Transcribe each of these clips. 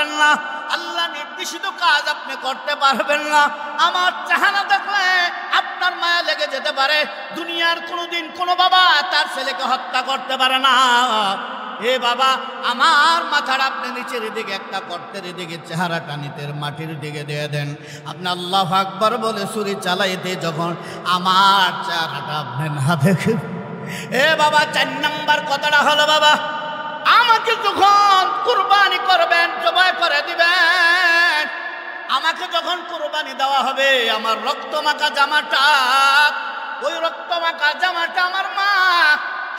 পারবেন না, আল্লাহ নির্দেশিত কাজ আপনি করতে পারবেন না। আমার চাহানা দেখলে আপনার মায়া লেগে যেতে পারে। দুনিয়ার কোনোদিন কোনো বাবা তার ছেলেকে হত্যা করতে পারে না। এ বাবা, আমার মাথাটা আপনি নিচের দিকে একটা গর্তের দিকে চেহারাটা নিতের মাটির দিকে দিয়ে দেন। আপনি আল্লাহু আকবার বলে ছুরি চালাইতে যখন আমার চেহারাটা আপনি না দেখেন, এ বাবা 4 নাম্বার কথাটা হলো, বাবা আমাকে যখন কুরবানি করবেন, জবাই করে দিবেন, আমাকে যখন কুরবানি দেওয়া হবে, আমার রক্তমাখা জামাটা, ওই রক্তমাখা জামাটা আমার মা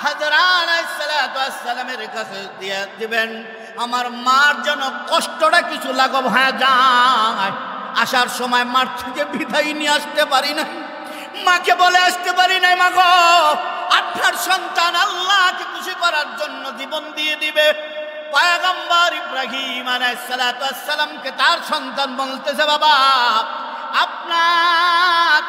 হাজরা আলাইহিস সালাতু ওয়াস সালামের কাছে দিয়ে দিবেন। আমার মার যেন কষ্টটা কিছু লাঘব হয়ে যায়। আসার সময় মার থেকে বিদায় নিয়ে আসতে পারি না, মাকে বলে আসতে পারি নাই, মা গো আপনার সন্তান আল্লাহকে খুশি করার জন্য জীবন দিয়ে দিবে। পয়গম্বর ইব্রাহিম আলাইহিস সালাতু ওয়াস সালামকে তার সন্তান বলতেছে, বাবা আপনার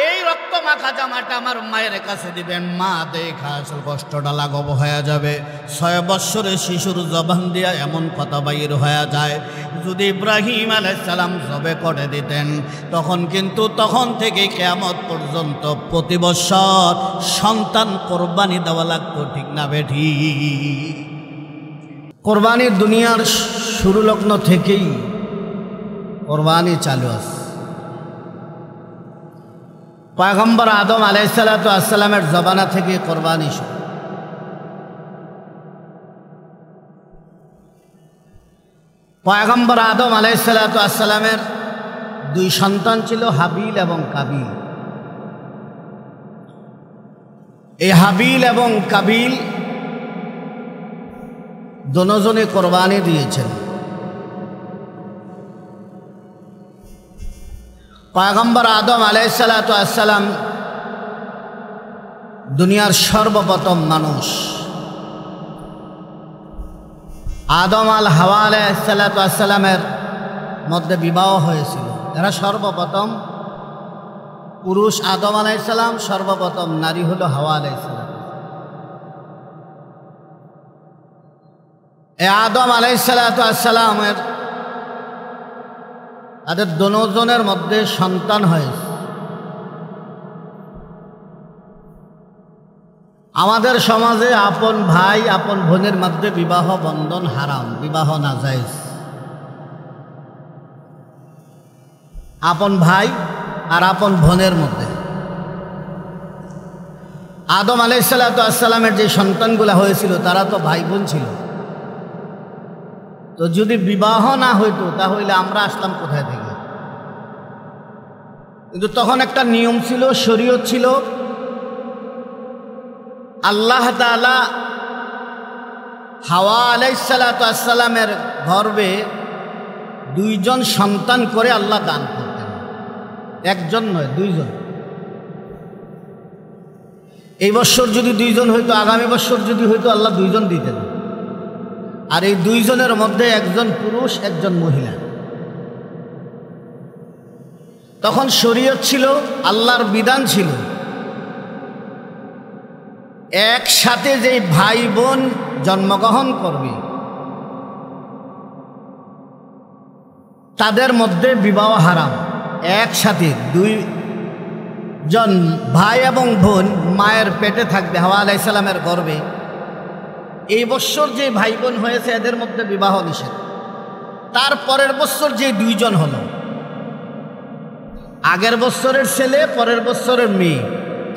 এই রক্তমাখা জামাটা আমার মায়ের কাছে দিবেন, মা দেখা আসল কষ্টটা লাঘব হয়ে যাবে। 6 বৎসরের শিশুর জবান দিয়া এমন কথা বাইর হয়ে যায়। যদি ইব্রাহিম আলাইহিস সালাম জবে করে দিতেন, তখন কিন্তু তখন থেকে কিয়ামত পর্যন্ত প্রতি বৎসর সন্তান কোরবানি দেওয়া লাগতো, ঠিক না বেঠি? কোরবানির দুনিয়ার শুরু লগ্ন থেকেই কোরবানি চালু আছে। পয়গম্বর আদম আলাইহিস সালাতু ওয়াস সালামের জবানা থেকে কোরবানি শুরু। পয়গম্বর আদম আলাইহিস সালাতু ওয়াস সালামের 2 সন্তান ছিল, হাবিল এবং কাবিল। এই হাবিল এবং কাবিল দুজনে কোরবানি দিয়েছেন। পয়গম্বর আদম আলাইহিস সালাতু ওয়াস সালাম দুনিয়ার সর্বপ্রথম মানুষ। আদম আল হাওয়া আলাইহিস সালাতু ওয়াস সালামের মধ্যে বিবাহ হয়েছিল। এরা সর্বপ্রথম পুরুষ আদম আলাইহিস সালাম, সর্বপ্রথম নারী হলো হাওয়া আলাইহিস সালাম। এই আদম আলাইহিস সালাতু ওয়াস সালামের তাদের দুজনের মধ্যে সন্তান হয়েছে। আমাদের সমাজে আপন ভাই আপন বোনের মধ্যে বিবাহ বন্ধন হারাম, বিবাহ নাজায়েজ। আপন ভাই আর আপন বোনের মধ্যে। আদম আলাইহিস সালাতু ওয়াস সালামের যে সন্তানগুলো হয়েছিল তারা তো ভাই বোন ছিল। তো যদি বিবাহ না হইতো তাহলে আমরা আসলাম কোথায় থেকে? কিন্তু তখন একটা নিয়ম ছিল, শরীয়ত ছিল। আল্লাহ তাআলা হাওয়া আলাইহিস সালাতু ওয়াস সালামের গর্ভে 2 জন সন্তান করে আল্লাহ দান করতেন, একজন নয় 2 জন। এই বছর যদি 2 জন হইতো, আগামী বছর যদি হইতো, আল্লাহ 2 জন দিতেন। আর এই 2 জনের মধ্যে একজন পুরুষ একজন মহিলা। তখন শরীয়ত ছিল, আল্লাহর বিধান ছিল, একসাথে যে ভাই বোন জন্মগ্রহণ করবে তাদের মধ্যে বিবাহ হারাম। একসাথে 2 জন ভাই এবং বোন মায়ের পেটে থাকবে, হাওয়া আলাইহিস সালামের গর্ভে। এই বছর যে ভাই বোন হয়েছে এদের মধ্যে বিবাহ নিষেধ। তার পরের বছর যে 2 জন হলো, আগের বছরের ছেলে পরের বছরের মেয়ে,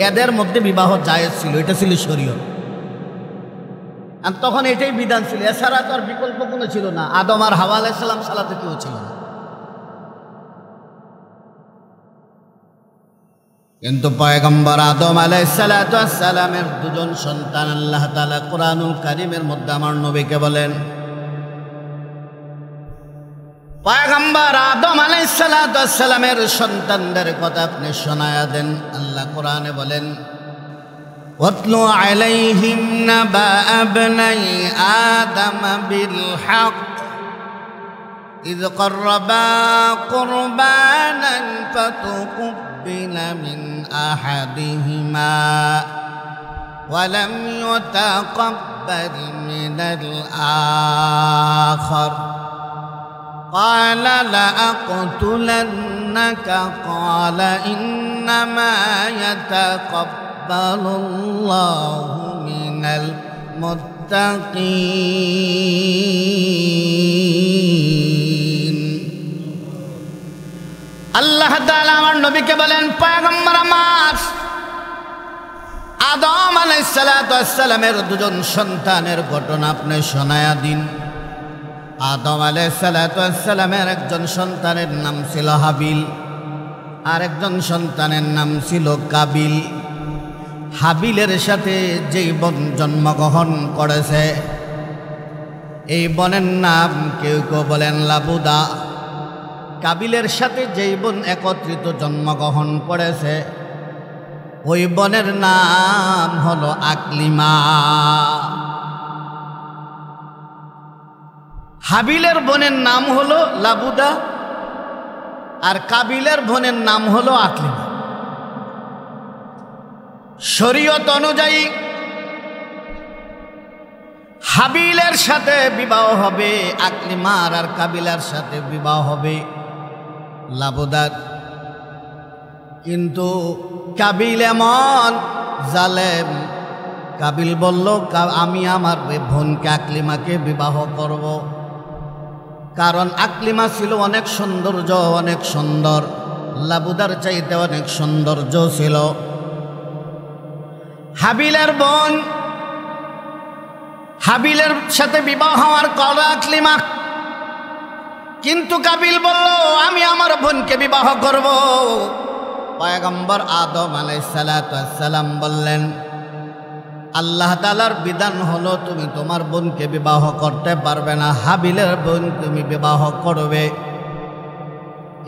এদের মধ্যে বিবাহ জায়েজ ছিল। এটা ছিল শরীয়ত। আর তখন এটাই বিধান ছিল, এছাড়া তো আর বিকল্প কোনো ছিল না। আদম আর হাওয়া আলাইহিস সালাম ছাড়া তো কেউ ছিল না। কিন্তু পয়গম্বর আদম আলাইহিস সালাতু ওয়াস সালামের 2 জন সন্তান আল্লাহ তাআলা কোরআনুল কারীমের মধ্যে আমার নবীকে বলেন, পয়গম্বর আদম আলাইহিস সালাতু ওয়াস সালামের সন্তানদের কথা আপনি শোনায়া দেন। আল্লাহ কোরআনে বলেন, ওয়াতলু আলাইহিম নাবা ইবনাই আদম বিল হক ইয ক্বাররাবা কুরবানান ফাতুকুব্বিল মিন আহাদিহিমা ওয়া লাম ইউতাকাব্বাল মিনাল আখার قال لأقتلنك قال إنما يتقبل الله من المتقين আল্লাহ তাআলা আমার নবীকে বলেন, পয়গম্বর আমার, আদম আলাইহিস সালাতু ওয়াস সালামের দুজন সন্তানের ঘটনা আপনি শোনায়া দিন। আদম আলাইহিস সালাতু ওয়াস সালামের একজন সন্তানের নাম ছিল হাবিল, আর একজন সন্তানের নাম ছিল কাবিল। হাবিলের সাথে যেই বোন জন্মগ্রহণ করেছে, এই বোনের নাম কেউ কেউ বলেন লাবুদা। কাবিলের সাথে যেই বোন একত্রিত জন্মগ্রহণ করেছে, ওই বোনের নাম হলো আকলিমা। হাবিলের বোনের নাম হলো লাবুদা, আর কাবিলের বোনের নাম হলো আকলিমা। শরীয়ত অনুযায়ী হাবিলের সাথে বিবাহ হবে আকলিমার, আর কাবিলার সাথে বিবাহ হবে লাবুদার। কিন্তু কাবিল এমন জালেম, কাবিল বলল আমি আমার বোনকে আকলিমাকে বিবাহ করব, কারণ আকলিমা ছিল অনেক সৌন্দর্য, অনেক সুন্দর, লাবুদার চাইতে অনেক সৌন্দর্য ছিল। হাবিলের বোন, হাবিলের সাথে বিবাহ হওয়ার কথা আকলিমা, কিন্তু কাবিল বলল আমি আমার বোনকে বিবাহ করব। পয়গম্বর আদম আলাইহিস সালাতু ওয়াস সালাম বললেন, আল্লাহ তাআলার বিধান হলো তুমি তোমার বোনকে বিবাহ করতে পারবে না, হাবিলের বোন তুমি বিবাহ করবে।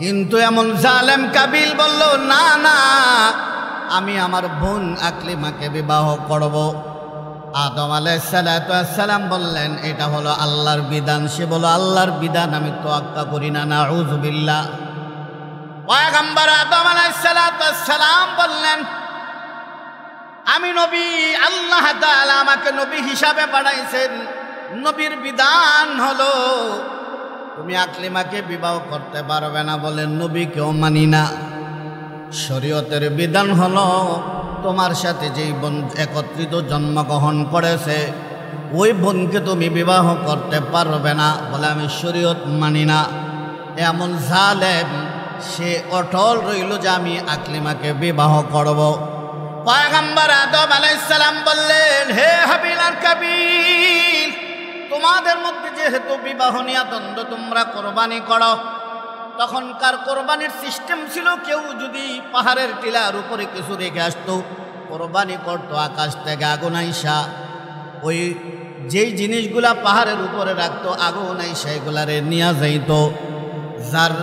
কিন্তু এমন জালেম কাবিল বলল না না, আমি আমার বোন আকলিমাকে বিবাহ করব। আদম আলাইহিস সালাতু ওয়াস সালাম বললেন এটা হলো আল্লাহর বিধান। সে বলল আল্লাহর বিধান আমি তোয়াক্কা করি না, নাউযুবিল্লাহ। পয়গম্বর আদম আলাইহিস সালাতু ওয়াস সালাম বললেন আমি নবী, আল্লাহ তাআলা আমাকে নবী হিসাবে পাঠাইছেন, নবীর বিধান হলো তুমি আকলিমাকে বিবাহ করতে পারবে না। বলেন নবীকেও মানি না। শরীয়তের বিধান হলো তোমার সাথে যেই বোন একত্রিত জন্মগ্রহণ করেছে, ওই বোনকে তুমি বিবাহ করতে পারবে না। বলে আমি শরীয়ত মানি না। এমন জালেম সে অটল রইল যে আমি আকলিমাকে বিবাহ করব। পয়গম্বর আদম আলাইহিস সালাম বললেন হে হাবিল আর কাবিল, তোমাদের মধ্যে যেহেতু বিবাহ নিয়ে দ্বন্দ্ব, তোমরা কোরবানি করো। তখনকার কোরবানির সিস্টেম ছিল কেউ যদি পাহাড়ের টিলার উপরে কিছু রেখে আসতো, কোরবানি করতো, আকাশ থেকে আগুন আইসা ওই যেই জিনিসগুলা পাহাড়ের উপরে রাখতো আগুন আইসা এগুলারে নিয়ে যাইত। যার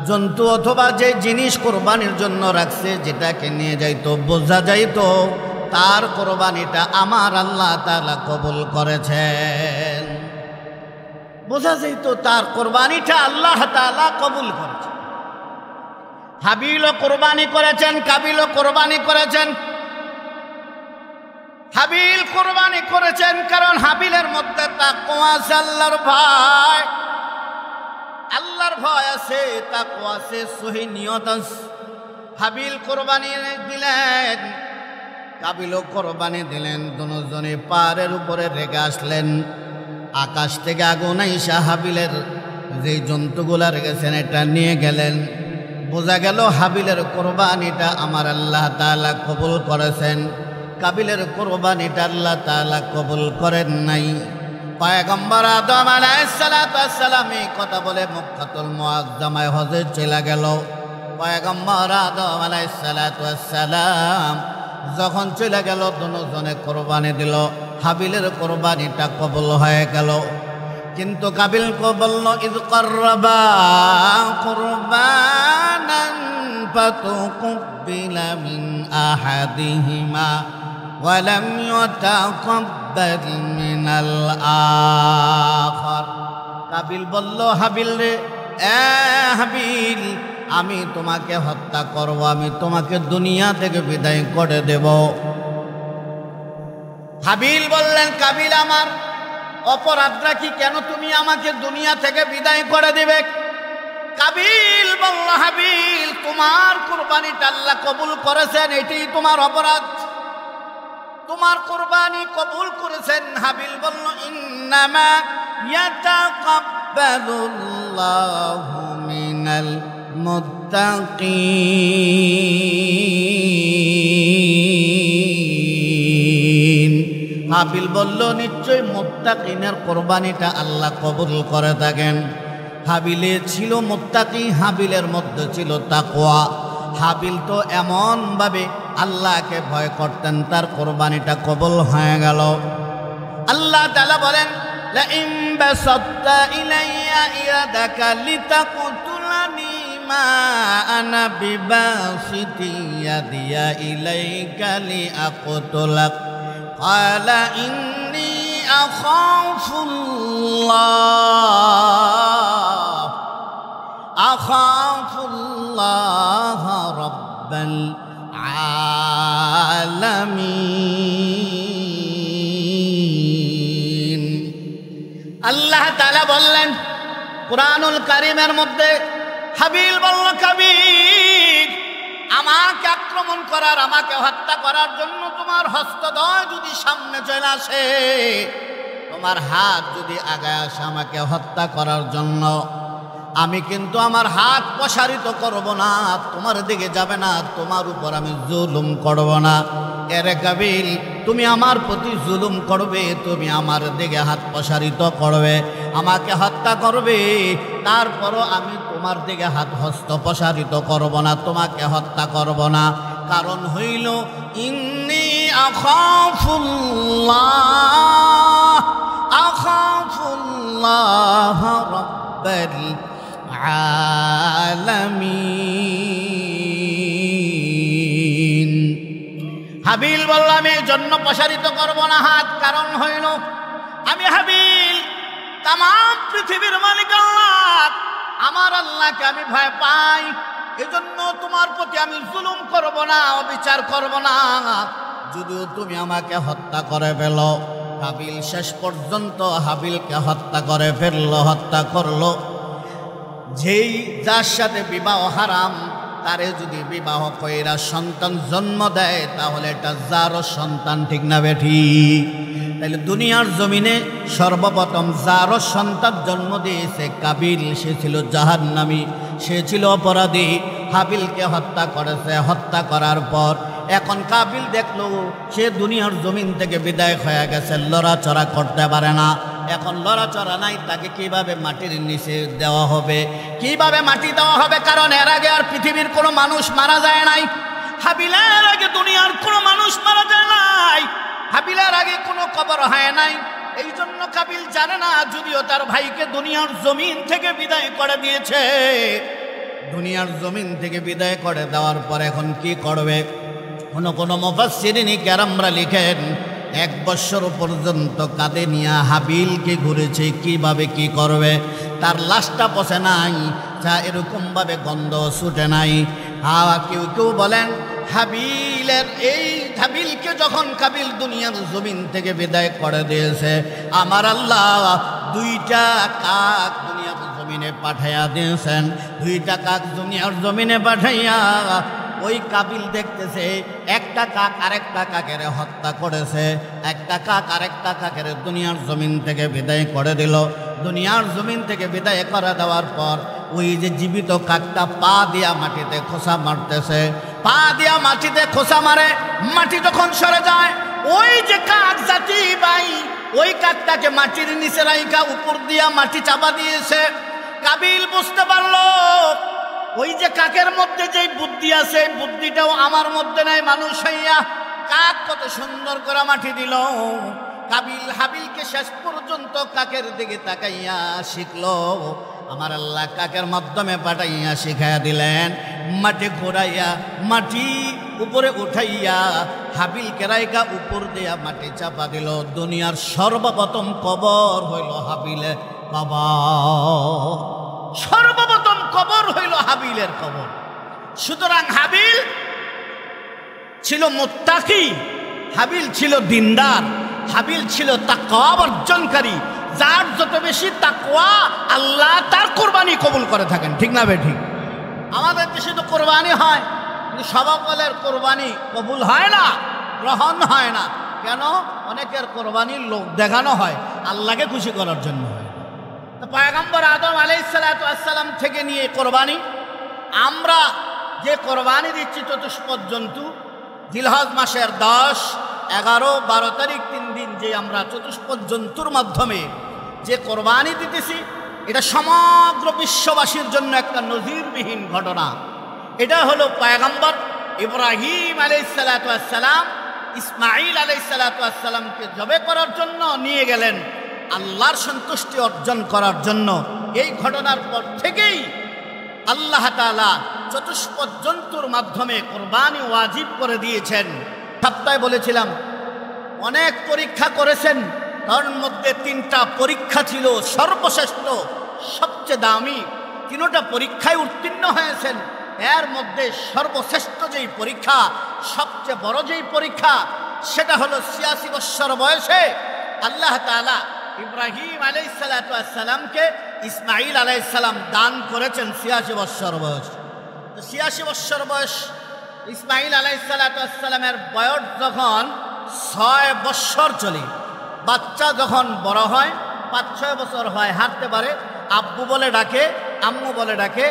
জন্তু অথবা যে জিনিস কোরবানির জন্য রাখছে যেটাকে নিয়ে যাইতো, বোঝা যাইতো তার কোরবানিটা আমার আল্লাহ তাআলা কবুল করেছেন। বোঝা যাইত তার কোরবানিটা আল্লাহ তাআলা কবুল করেছেন। হাবিলও কোরবানি করেছেন, কাবিলও কোরবানি করেছেন। হাবিল কোরবানি করেছেন কারণ হাবিলের মধ্যে তাকওয়া আছে, আল্লাহর ভয়, আল্লাহর ভয় আছে, তাকওয়া আছে, সহি নিয়ত আছে। হাবিল কোরবানি দিলেন, কাবিলও কোরবানি দিলেন। দুজনে পাহাড়ের উপরে রেখে আসলেন। আকাশ থেকে আগুন আইসা হাবিলের যে জন্তুগুলা রেখেছেন এটা নিয়ে গেলেন। বোঝা গেল হাবিলের কোরবানিটা আমার আল্লাহ তাআলা কবুল করেছেন, কাবিলের কোরবানিটা আল্লাহ তাআলা কবুল করেন নাই। পয়গম্বর আদম আলাইহিস সালাতু ওয়াস সালাম এই কথা বলে মক্কাতুল মুআজ্জামায় হজে চলে গেল। পয়গম্বর আদম আলাইহিস সালাতু ওয়াস সালাম যখন চলে গেল, দুজনে কোরবানি দিল। হাবিলের কোরবানিটা কবুল হয়ে গেল, কিন্তু কাবিল বলল ইয ক্বাররাবা কুরবানান ফাতুকুব্বিলা মিন আহাদিহিমা ওয়া লাম ইউতাকাব্বাল মিনাল আখার। কাবিল বলল হাবিল রে, এ হাবিল, আমি তোমাকে হত্যা করব, আমি তোমাকে দুনিয়া থেকে বিদায় করে দেব। হাবিল বললেন কাবিল আমার অপরাধটা কি, কেন তুমি আমাকে দুনিয়া থেকে বিদায় করে দিবে? কাবিল বলল, হাবিল তোমার কুরবানিটা আল্লাহ কবুল করেছেন, এটাই তোমার অপরাধ, তোমার কুরবানি কবুল করেছেন। হাবিল বলল, ইন্নামা ইয়াতাকাব্বালুল্লাহু মিনাল মুত্তাকিন। হাবিল বলল, নিশ্চয় মুত্তাকিনের কুরবানিটা আল্লাহ কবুল করে থাকেন। হাবিলে ছিল মুত্তাকি, হাবিলের মধ্যে ছিল তাকওয়া। হাবিল তো এমন ভাবে আল্লাহকে ভয় করতেন, তার কুরবানিটা কবুল হয়ে গেল। আল্লাহ তাআলা বলেন, লা ইন বাসাত্তা ইলাইয়া ইয়াদাকা লিতাকতুলানি মা আনা বিবাসিতি ইয়াদিয়া ইলাইকা লিআকতুলাক ক্বালা ইন্নী আখাফুল্লাহ রাব্বাল আলামিন। আল্লাহ তাআলা বললেন কুরআনুল কারীমের মধ্যে, হাবিল বলল, কাবিল আমাকে আক্রমণ করার, আমাকে হত্যা করার জন্য তোমার হস্তদ্বয় যদি সামনে চলে আসে, তোমার হাত যদি আগায় আসে আমাকে হত্যা করার জন্য, আমি কিন্তু আমার হাত প্রসারিত করব না, তোমার দিকে যাবে না, তোমার উপর আমি জুলুম করব না। এরে কাবিল, তুমি আমার প্রতি জুলুম করবে, তুমি আমার দিকে হাত প্রসারিত করবে, আমাকে হত্যা করবে, তারপরও আমি তোমার দিকে হাত হস্ত প্রসারিত করব না, তোমাকে হত্যা করব না। কারণ হইল ইন্নী আখাফুল্লাহ রাব্বাল আলামিন। হাবিল বলল, আমি এই জন্য প্রসারিত করব না হাত, কারণ হইল আমি হাবিল তাম পৃথিবীর মালিক আল্লাহ, আমার আল্লাহকে আমি ভয় পাই, এজন্য তোমার প্রতি আমি জুলুম করব না, অবিচার করব না, যদিও তুমি আমাকে হত্যা করে ফেল। হাবিল শেষ পর্যন্ত হাবিলকে হত্যা করে ফেলল, হত্যা করলো। যেই যার সাথে বিবাহ হারাম, তারে যদি বিবাহ কইরা সন্তান জন্ম দেয়, তাহলে এটা যারও সন্তান, ঠিক না বেঠি? তাহলে দুনিয়ার জমিনে সর্বপ্রথম যারও সন্তান জন্ম দিয়েছে কাবিল, সে ছিল জাহান্নামী, সে ছিল অপরাধী, হাবিলকে হত্যা করেছে। হত্যা করার পর এখন কাবিল দেখলো সে দুনিয়ার জমিন থেকে বিদায় হয়ে গেছে, লড়াচড়া করতে পারে না। এখন লড়াচড়া নাই, তাকে কিভাবে মাটির নিচে দেওয়া হবে, কিভাবে মাটি দেওয়া হবে? কারণ এর আগে আর পৃথিবীর কোনো মানুষ মারা যায় নাই, হাবিলের আগে দুনিয়ার কোনো মানুষ মারা যায় নাই, হাবিলের আগে কোনো কবর হয় নাই। এই জন্য কাবিল জানে না, যদিও তার ভাইকে দুনিয়ার জমিন থেকে বিদায় করে দিয়েছে। দুনিয়ার জমিন থেকে বিদায় করে দেওয়ার পর এখন কি করবে? কোনো মুফাসসিরিন কেরামরা লিখেন, 1 বছর পর্যন্ত কাঁধে নিয়ে হাবিলকে ঘুরেছে, কিভাবে কি করবে। তার লাশটা পচে নাই, যা এরকমভাবে গন্ধ ছুটে নাই। কেউ কেউ বলেন হাবিলকে যখন কাবিল দুনিয়ার জমিন থেকে বিদায় করে দিয়েছে, আমার আল্লাহ 2টা কাক দুনিয়ার জমিনে পাঠাইয়া দিয়েছেন। 2টা কাক দুনিয়ার জমিনে পাঠাইয়া ওই কাবিল দেখতেছে একটা কাক আরেকটা কাকের হত্যা করেছে, একটা কাক আরেকটা কাকের দুনিয়ার জমিন থেকে বিদায় করে দিল। দুনিয়ার জমিন থেকে বিদায় করে দেওয়ার পর ওই যে জীবিত কাকটা পা দিয়া মাটিতে খোসা মারতেছে, পা দিয়া মাটিতে খোসা মারে। মাটি যখন সরে যায়, ওই যে কাক জাতি ভাই, ওই কাকটাকে মাটির নিচে রাইখা উপর দিয়া মাটি চাপা দিয়েছে। কাবিল বুঝতে পারলো ওই যে কাকের মধ্যে যে বুদ্ধি আছে, বুদ্ধিটাও আমার মধ্যে নাই, মানুষ হইয়া কাক কত সুন্দর করে মাটি দিল। কাবিল হাবিলকে শেষ পর্যন্ত কাকের দিকে তাকাইয়া শিখলো। আমার আল্লাহ কাকের মাধ্যমে পাঠাইয়া শিখাইয়া দিলেন, মাটি ঘোরাইয়া মাটি উপরে উঠাইয়া হাবিলকে রাইকা উপর দিয়া মাটি চাপা দিল। দুনিয়ার সর্বপ্রথম কবর হইল হাবিলের কবর, সর্বপ্রথম কবর হইল হাবিলের কবর। সুতরাং হাবিল ছিল মুত্তাকি, হাবিল ছিল দিনদার, হাবিল ছিল তাকওয়া অর্জনকারী। যার যত বেশি তাকওয়া, আল্লাহ তার কুরবানি কবুল করে থাকেন, ঠিক না বেঠিক? আমাদের দেশে তো কোরবানি হয়, কিন্তু সকলের কোরবানি কবুল হয় না, গ্রহণ হয় না। কেন? অনেকের কোরবানির লোক দেখানো হয়, আল্লাহকে খুশি করার জন্য হয়। তো পয়গম্বর আদম আলাইহিসসালাম থেকে নিয়ে কোরবানি, আমরা যে কোরবানি দিচ্ছি চতুষ্পদ জন্তু, জিলহজ মাসের 10, 11, 12 তারিখ 3 দিন যে আমরা চতুষ্পদ জন্তুর মাধ্যমে যে কোরবানি দিতেছি, এটা সমগ্র বিশ্ববাসীর জন্য একটা নজিরবিহীন ঘটনা। এটা হলো পয়গম্বর ইব্রাহিম আলাইহিসসালাম ইসমাঈল আলাইহিসসালামকে জবে করার জন্য নিয়ে গেলেন, আল্লাহর সন্তুষ্টি অর্জন করার জন্য। এই ঘটনার পর থেকেই আল্লাহ তাআলা চতুষ্পদ জন্তুর মাধ্যমে কোরবানি ওয়াজিব করে দিয়েছেন। সপ্তাহে বলেছিলাম অনেক পরীক্ষা করেছেন, তার মধ্যে 3টা পরীক্ষা ছিল সর্বশ্রেষ্ঠ, সবচেয়ে দামি। 3টা পরীক্ষায় উত্তীর্ণ হয়েছেন। এর মধ্যে সর্বশ্রেষ্ঠ যেই পরীক্ষা, সবচেয়ে বড় যেই পরীক্ষা, সেটা হলো 86 বৎসর বয়সে আল্লাহ তাআলা ইব্রাহিম আলাইহিসসালামকে ইসমাঈল আলাইহিসসালাম দান করেছেন 86 বৎসর বয়স। 86 বৎসর বয়স ইসমাঈল আলাইহিসসালামের বয়স যখন 6 বৎসর চলে, বাচ্চা যখন বড় হয়, 5-6 বছর হয়, হাঁটতে পারে, আব্বু বলে ডাকে, আম্মু বলে ডাকে,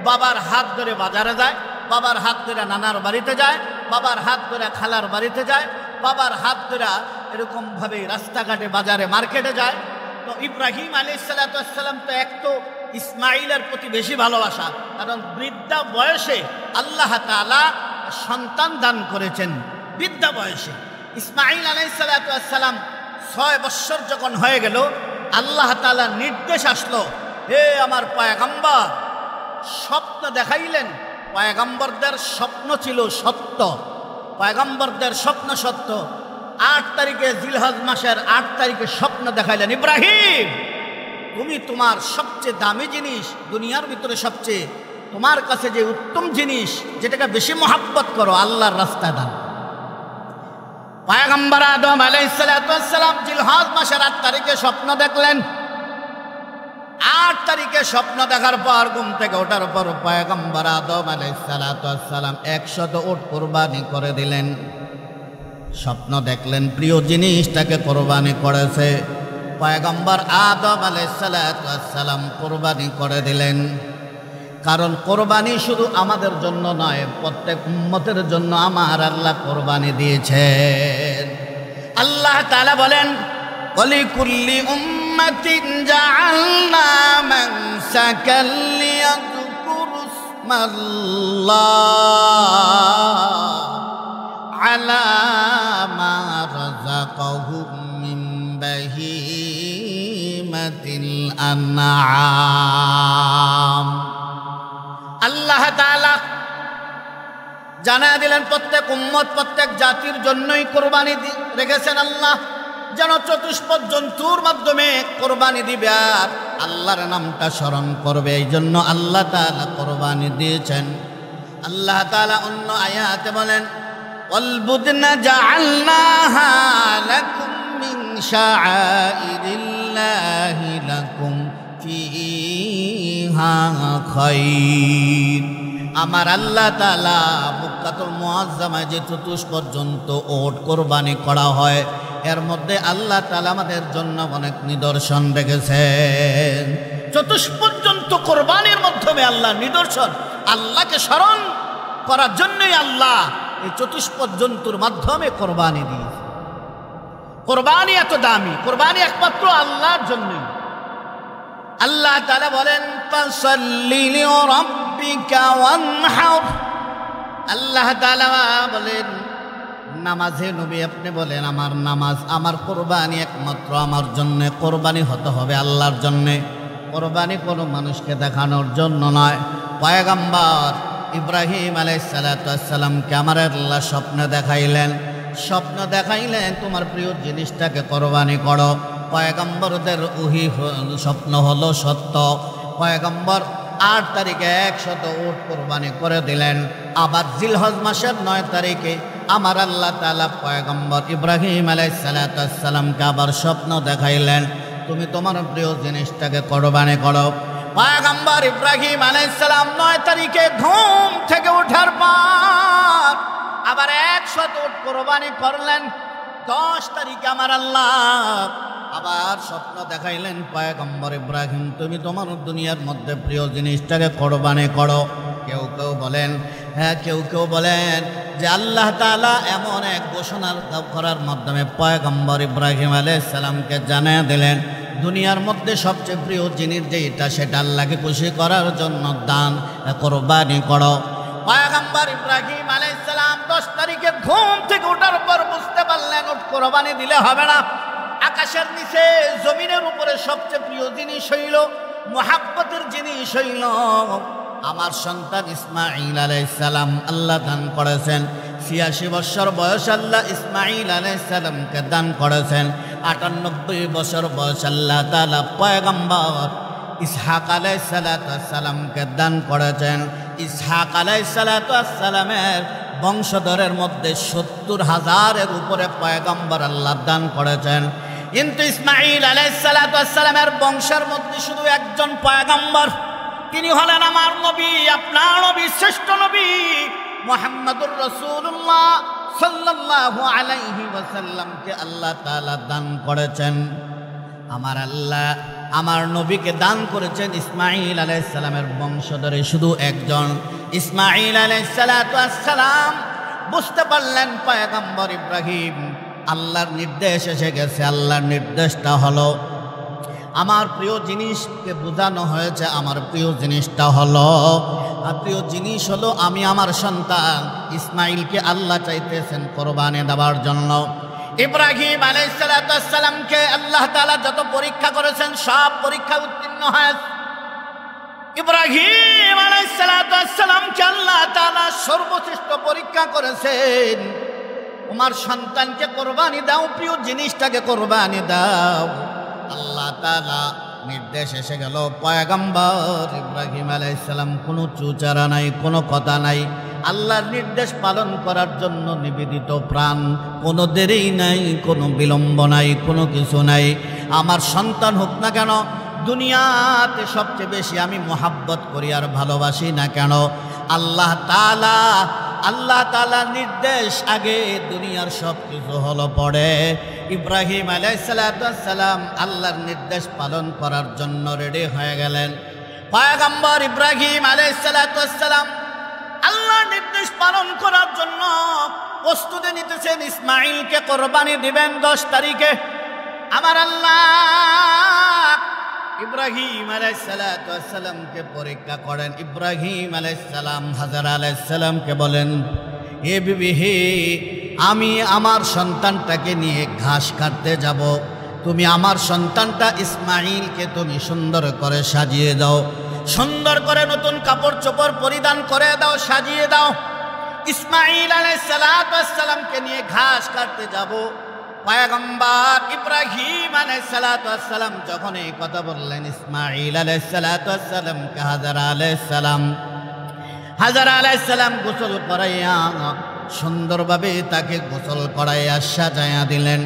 বাবার হাত ধরে বাজারে যায়, বাবার হাত ধরে নানার বাড়িতে যায়, বাবার হাত ধরে খালার বাড়িতে যায়, বাবার হাত ধরে এরকমভাবে রাস্তাঘাটে বাজারে মার্কেটে যায়। তো ইব্রাহিম আলাইহিসসালাম তো এক তো ইসমাঈলের প্রতি বেশি ভালোবাসা, কারণ বৃদ্ধা বয়সে আল্লাহ তাআলা সন্তান দান করেছেন। বৃদ্ধা বয়সে ইসমাঈল আলাইহিসসালাম 6 বৎসর যখন হয়ে গেল, আল্লাহ তাআলা নির্দেশ আসলো, হে আমার পয়গম্বর, স্বপ্ন দেখাইলেন। পয়গম্বরদের স্বপ্ন ছিল সত্য, পয়গম্বরদের স্বপ্ন সত্য। 8 তারিখে জিলহজ মাসের 8 তারিখে স্বপ্ন দেখাইলেন, ইব্রাহিম তুমি তোমার সবচেয়ে দামি জিনিস, দুনিয়ার ভিতরে সবচেয়ে তোমার কাছে যে উত্তম জিনিস, যেটাকে বেশি মহাব্বত করো, আল্লাহর রাস্তায় দান। পয়গম্বর আদম আলাইহিসসালাম জিলহজ মাসের 8 তারিখে স্বপ্ন দেখলেন। 8 তারিখে স্বপ্ন দেখার পর ঘুম থেকে ওঠার পর পয়গম্বর আদম আলাইহিসসালাম 100 উট কোরবানি করে দিলেন। স্বপ্ন দেখলেন প্রিয় জিনিসটাকে কোরবানি করেছে, পয়গম্বর আদম আলাইহিসসালাম কোরবানি করে দিলেন। কারণ কোরবানি শুধু আমাদের জন্য নয়, প্রত্যেক উম্মতের জন্য আমার আল্লাহ কোরবানি দিয়েছেন। আল্লাহ তাআলা বলেন, ওয়ালিকুল্লি উম্মাতিন জাআলনা মানসাকাল লিয়াযকুরু ইসমাল্লাহ আলা মা রাযাকাহুম মিন বাহিমাতিল আনআম। আল্লাহ তাআলা জানায় দিলেন প্রত্যেক উম্মত, প্রত্যেক জাতির জন্যই কোরবানি রেখেছেন আল্লাহ, যেন চতুষ্পদ জন্তুর মাধ্যমে কোরবানি দিবে আর আল্লাহর নামটা স্মরণ করবে। এই জন্য আল্লাহ তাআলা কোরবানি দিয়েছেন। আল্লাহ তাআলা অন্য আয়াতে বলেন, ওয়াল বুদনা জাআলনাহা লাকুম মিন শাআইরিল্লাহি লাকুম ফিহা খায়র। আমার আল্লাহ তাআলা মুক্কাতুল মুআজ্জামায় যে চতুষ্পদ জন্তু ওট কোরবানি করা হয়, এর মধ্যে আল্লাহ তাআলা আমাদের জন্য অনেক নিদর্শন রেখেছেন। চতুষ্পদ জন্তু কোরবানির মাধ্যমে আল্লাহ নিদর্শন, আল্লাহকে স্মরণ করার জন্যই আল্লাহ এই চতুষ্পদ জন্তুর মাধ্যমে কোরবানি দিয়েছে। কোরবানি এত দামি, কোরবানি একমাত্র আল্লাহর জন্যই। আল্লাহ তাআলা বলেন, ফাসাল্লি লিরাব্বিকা ওয়ানহার। আল্লাহ তাআলা বলেন, নামাজে নবী আপনি বলেন, আমার নামাজ, আমার কোরবানি একমাত্র আমার জন্য। কোরবানি হতে হবে আল্লাহর জন্য, কোরবানি কোনো মানুষকে দেখানোর জন্য নয়। পয়গম্বর ইব্রাহিম আলাইহিসসালামকে আমার আল্লাহ স্বপ্ন দেখাইলেন, তোমার প্রিয় জিনিসটাকে কোরবানি করো। পয়গম্বরদের ওহি স্বপ্ন হলো সত্য। পয়গম্বর 8 তারিখে 100 উট কোরবানি করে দিলেন। আবার জিলহজ মাসের 9 তারিখে আমার আল্লাহ তাআলা পয়গম্বর ইব্রাহিম আলাইহিসসালামকে আবার স্বপ্ন দেখাইলেন, তুমি তোমার প্রিয় জিনিসটাকে কোরবানি করো। পয়গম্বর ইব্রাহিম আলাইহিস সালাম 9 তারিখে ঘুম থেকে ওঠার পর আবার 100 উট কুরবানি করলেন। 10 তারিখে আমার আল্লাহ আবার স্বপ্ন দেখাইলেন, পয়গম্বর ইব্রাহিম তুমি তোমার দুনিয়ার মধ্যে প্রিয় জিনিসটাকে কুরবানি করো। কেউ কেউ বলেন হ্যাঁ, কেউ কেউ বলেন যে আল্লাহ তাআলা এমন এক ঘোষণা করার মাধ্যমে পয়গম্বর ইব্রাহিম আলাইহিস সালামকে জানিয়ে দিলেন দুনিয়ার মধ্যে সবচেয়ে প্রিয় জিনিস যেটা সেটা আল্লাহকে খুশি করার জন্য দান কুরবানি করো। পয়গম্বর ইব্রাহিম আলাইহিস সালাম 10 তারিখে ঘুম থেকে ওঠার পর বুঝতে পারলেন উট কুরবানি দিলে হবে না। আকাশের নিচে জমিনের উপরে সবচেয়ে প্রিয় জিনিস হইল, মুহাব্বতের জিনিস হইল আমার সন্তান ইসমাঈল আলাইহিস সালাম। আল্লাহ দান করেছেন 86 বছর বয়স আল্লাহ ইসমাঈল আলাইহিস সালামকে দান করেছেন। 98 বছর বয়স আল্লাহ তাআলা পয়গম্বর ইসহাক আলাইহিস সালামকে দান করেছেন। ইসহাক আলাইহিস সালামের বংশধরের মধ্যে 70,000-এর উপরে পয়গম্বর আল্লাহ দান করেছেন। কিন্তু ইসমাঈল আলাইহিস সালামের বংশের মধ্যে শুধু একজন পয়গম্বর, তিনি হলেন আমার নবী, আপনার নবী, শ্রেষ্ঠ নবী মুহাম্মদুর রাসূলুল্লাহ সাল্লাল্লাহু আলাইহি ওয়াসাল্লামকে আল্লাহ তাআলা দান করেছেন। আমার আল্লাহ আমার নবীকে দান করেছেন ইসমাঈল আলাইহিস সালামের বংশধরে শুধু একজন। ইসমাঈল আলাইহিস সালাম বুঝতে পারলেন পয়গম্বর ইব্রাহিম আল্লাহর নির্দেশ এসে গেছে। আল্লাহর নির্দেশটা হলো আমার প্রিয় জিনিসকে বোঝানো হয়েছে। আমার প্রিয় জিনিসটা হলো, আর প্রিয় জিনিস হলো আমি আমার সন্তান ইসমাঈলকে আল্লাহ চাইতেছেন কোরবানি দেওয়ার জন্য। ইব্রাহিম আলাইহিস সালামকে আল্লাহ তাআলা যত পরীক্ষা করেছেন সব পরীক্ষা উত্তীর্ণ হয়েছে। ইব্রাহিম আলাইহিস সালামকে আল্লাহ তাআলা সর্বশ্রেষ্ঠ পরীক্ষা করেছেন, তোমার সন্তানকে কোরবানি দাও, প্রিয় জিনিসটাকে কোরবানি দাও। আল্লাহ তাআলা নির্দেশ এসে গেল, পয়গম্বর ইব্রাহিম আলাইহিস সালাম কোনো চুচারা নাই, কোনো কথা নাই, আল্লাহর নির্দেশ পালন করার জন্য নিবেদিত প্রাণ, কোনো দেরি নাই, কোনো বিলম্ব নাই, কোনো কিছু নাই। আমার সন্তান হোক না কেন, দুনিয়াতে সবচেয়ে বেশি আমি মোহাব্বত করি আর ভালোবাসি না কেন, আল্লাহ তাআলা নির্দেশ আগে দুনিয়ার সব কিছু হলো পড়ে। ইব্রাহিম আলাইহিস সালাম আল্লাহর নির্দেশ পালন করার জন্য রেডি হয়ে গেলেন। পয়গম্বর ইব্রাহিম আলাইহিস সালাম আল্লাহর নির্দেশ পালন করার জন্য প্রস্তুতি নিতেছেন। ইসমাঈলকে কোরবানি দিবেন 10 তারিখে। আমার আল্লাহ ইব্রাহিম আলাইহিস সালামকে পরীক্ষা করেন। ইব্রাহিম আলাইহিস সালাম হাজার আলাইহিস সালামকে বলেন, হে বিবি, হে আমি আমার সন্তানটাকে নিয়ে ঘাস কাটতে যাব, তুমি আমার সন্তানটা ইসমাঈলকে তুমি সুন্দর করে সাজিয়ে দাও, সুন্দর করে নতুন কাপড় চোপড় পরিধান করে দাও, সাজিয়ে দাও। ইসমাঈল আলাইহিস সালামকে নিয়ে ঘাস কাটতে যাব। পয়গম্বর ইব্রাহিম আলাইহিস সালাম যখন এই কথা বললেন, ইসমাঈল আলাইহিস সালামকে হাজার আলাইহিস সালাম গোসল করাইয়া সুন্দরভাবে তাকে গোসল করাইয়া সাজাইয়া দিলেন।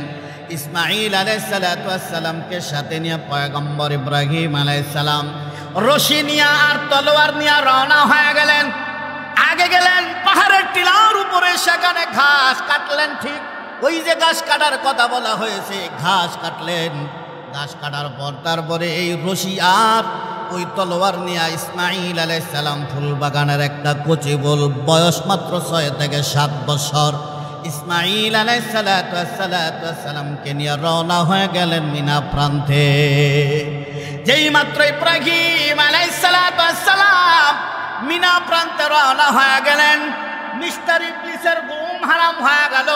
ইসমাঈল আলাইহিস সালামকে সাথে নিয়ে পয়গম্বর ইব্রাহিম আলাইহিস সালাম রশি নিয়ে আর তলোয়ার নিয়ে রওনা হয়ে গেলেন। আগে গেলেন পাহাড়ের টিলার উপরে, সেখানে ঘাস কাটলেন। ঠিক ওই যে ঘাস কাটার কথা বলা হয়েছে, ঘাস কাটলেন। ঘাস কাটার পর তারপরে এই রশি আর ওই তলোয়ার নিয়ে ইসমাঈল আলাইহিস সালাম ফুল বাগানের একটা কচি বল, বয়স মাত্র 6 থেকে 7 বছর, ইসমাঈল আলাইহিস সালামকে নিয়ে রওনা হয়ে গেলেন মিনা প্রান্তে। যেই মাত্র ইব্রাহিম আলাইহিস সালাম মিনা প্রান্তে রওনা হয়ে গেলেন, মিস্টার ইবলিসের ঘুম হারাম হয়ে গেল।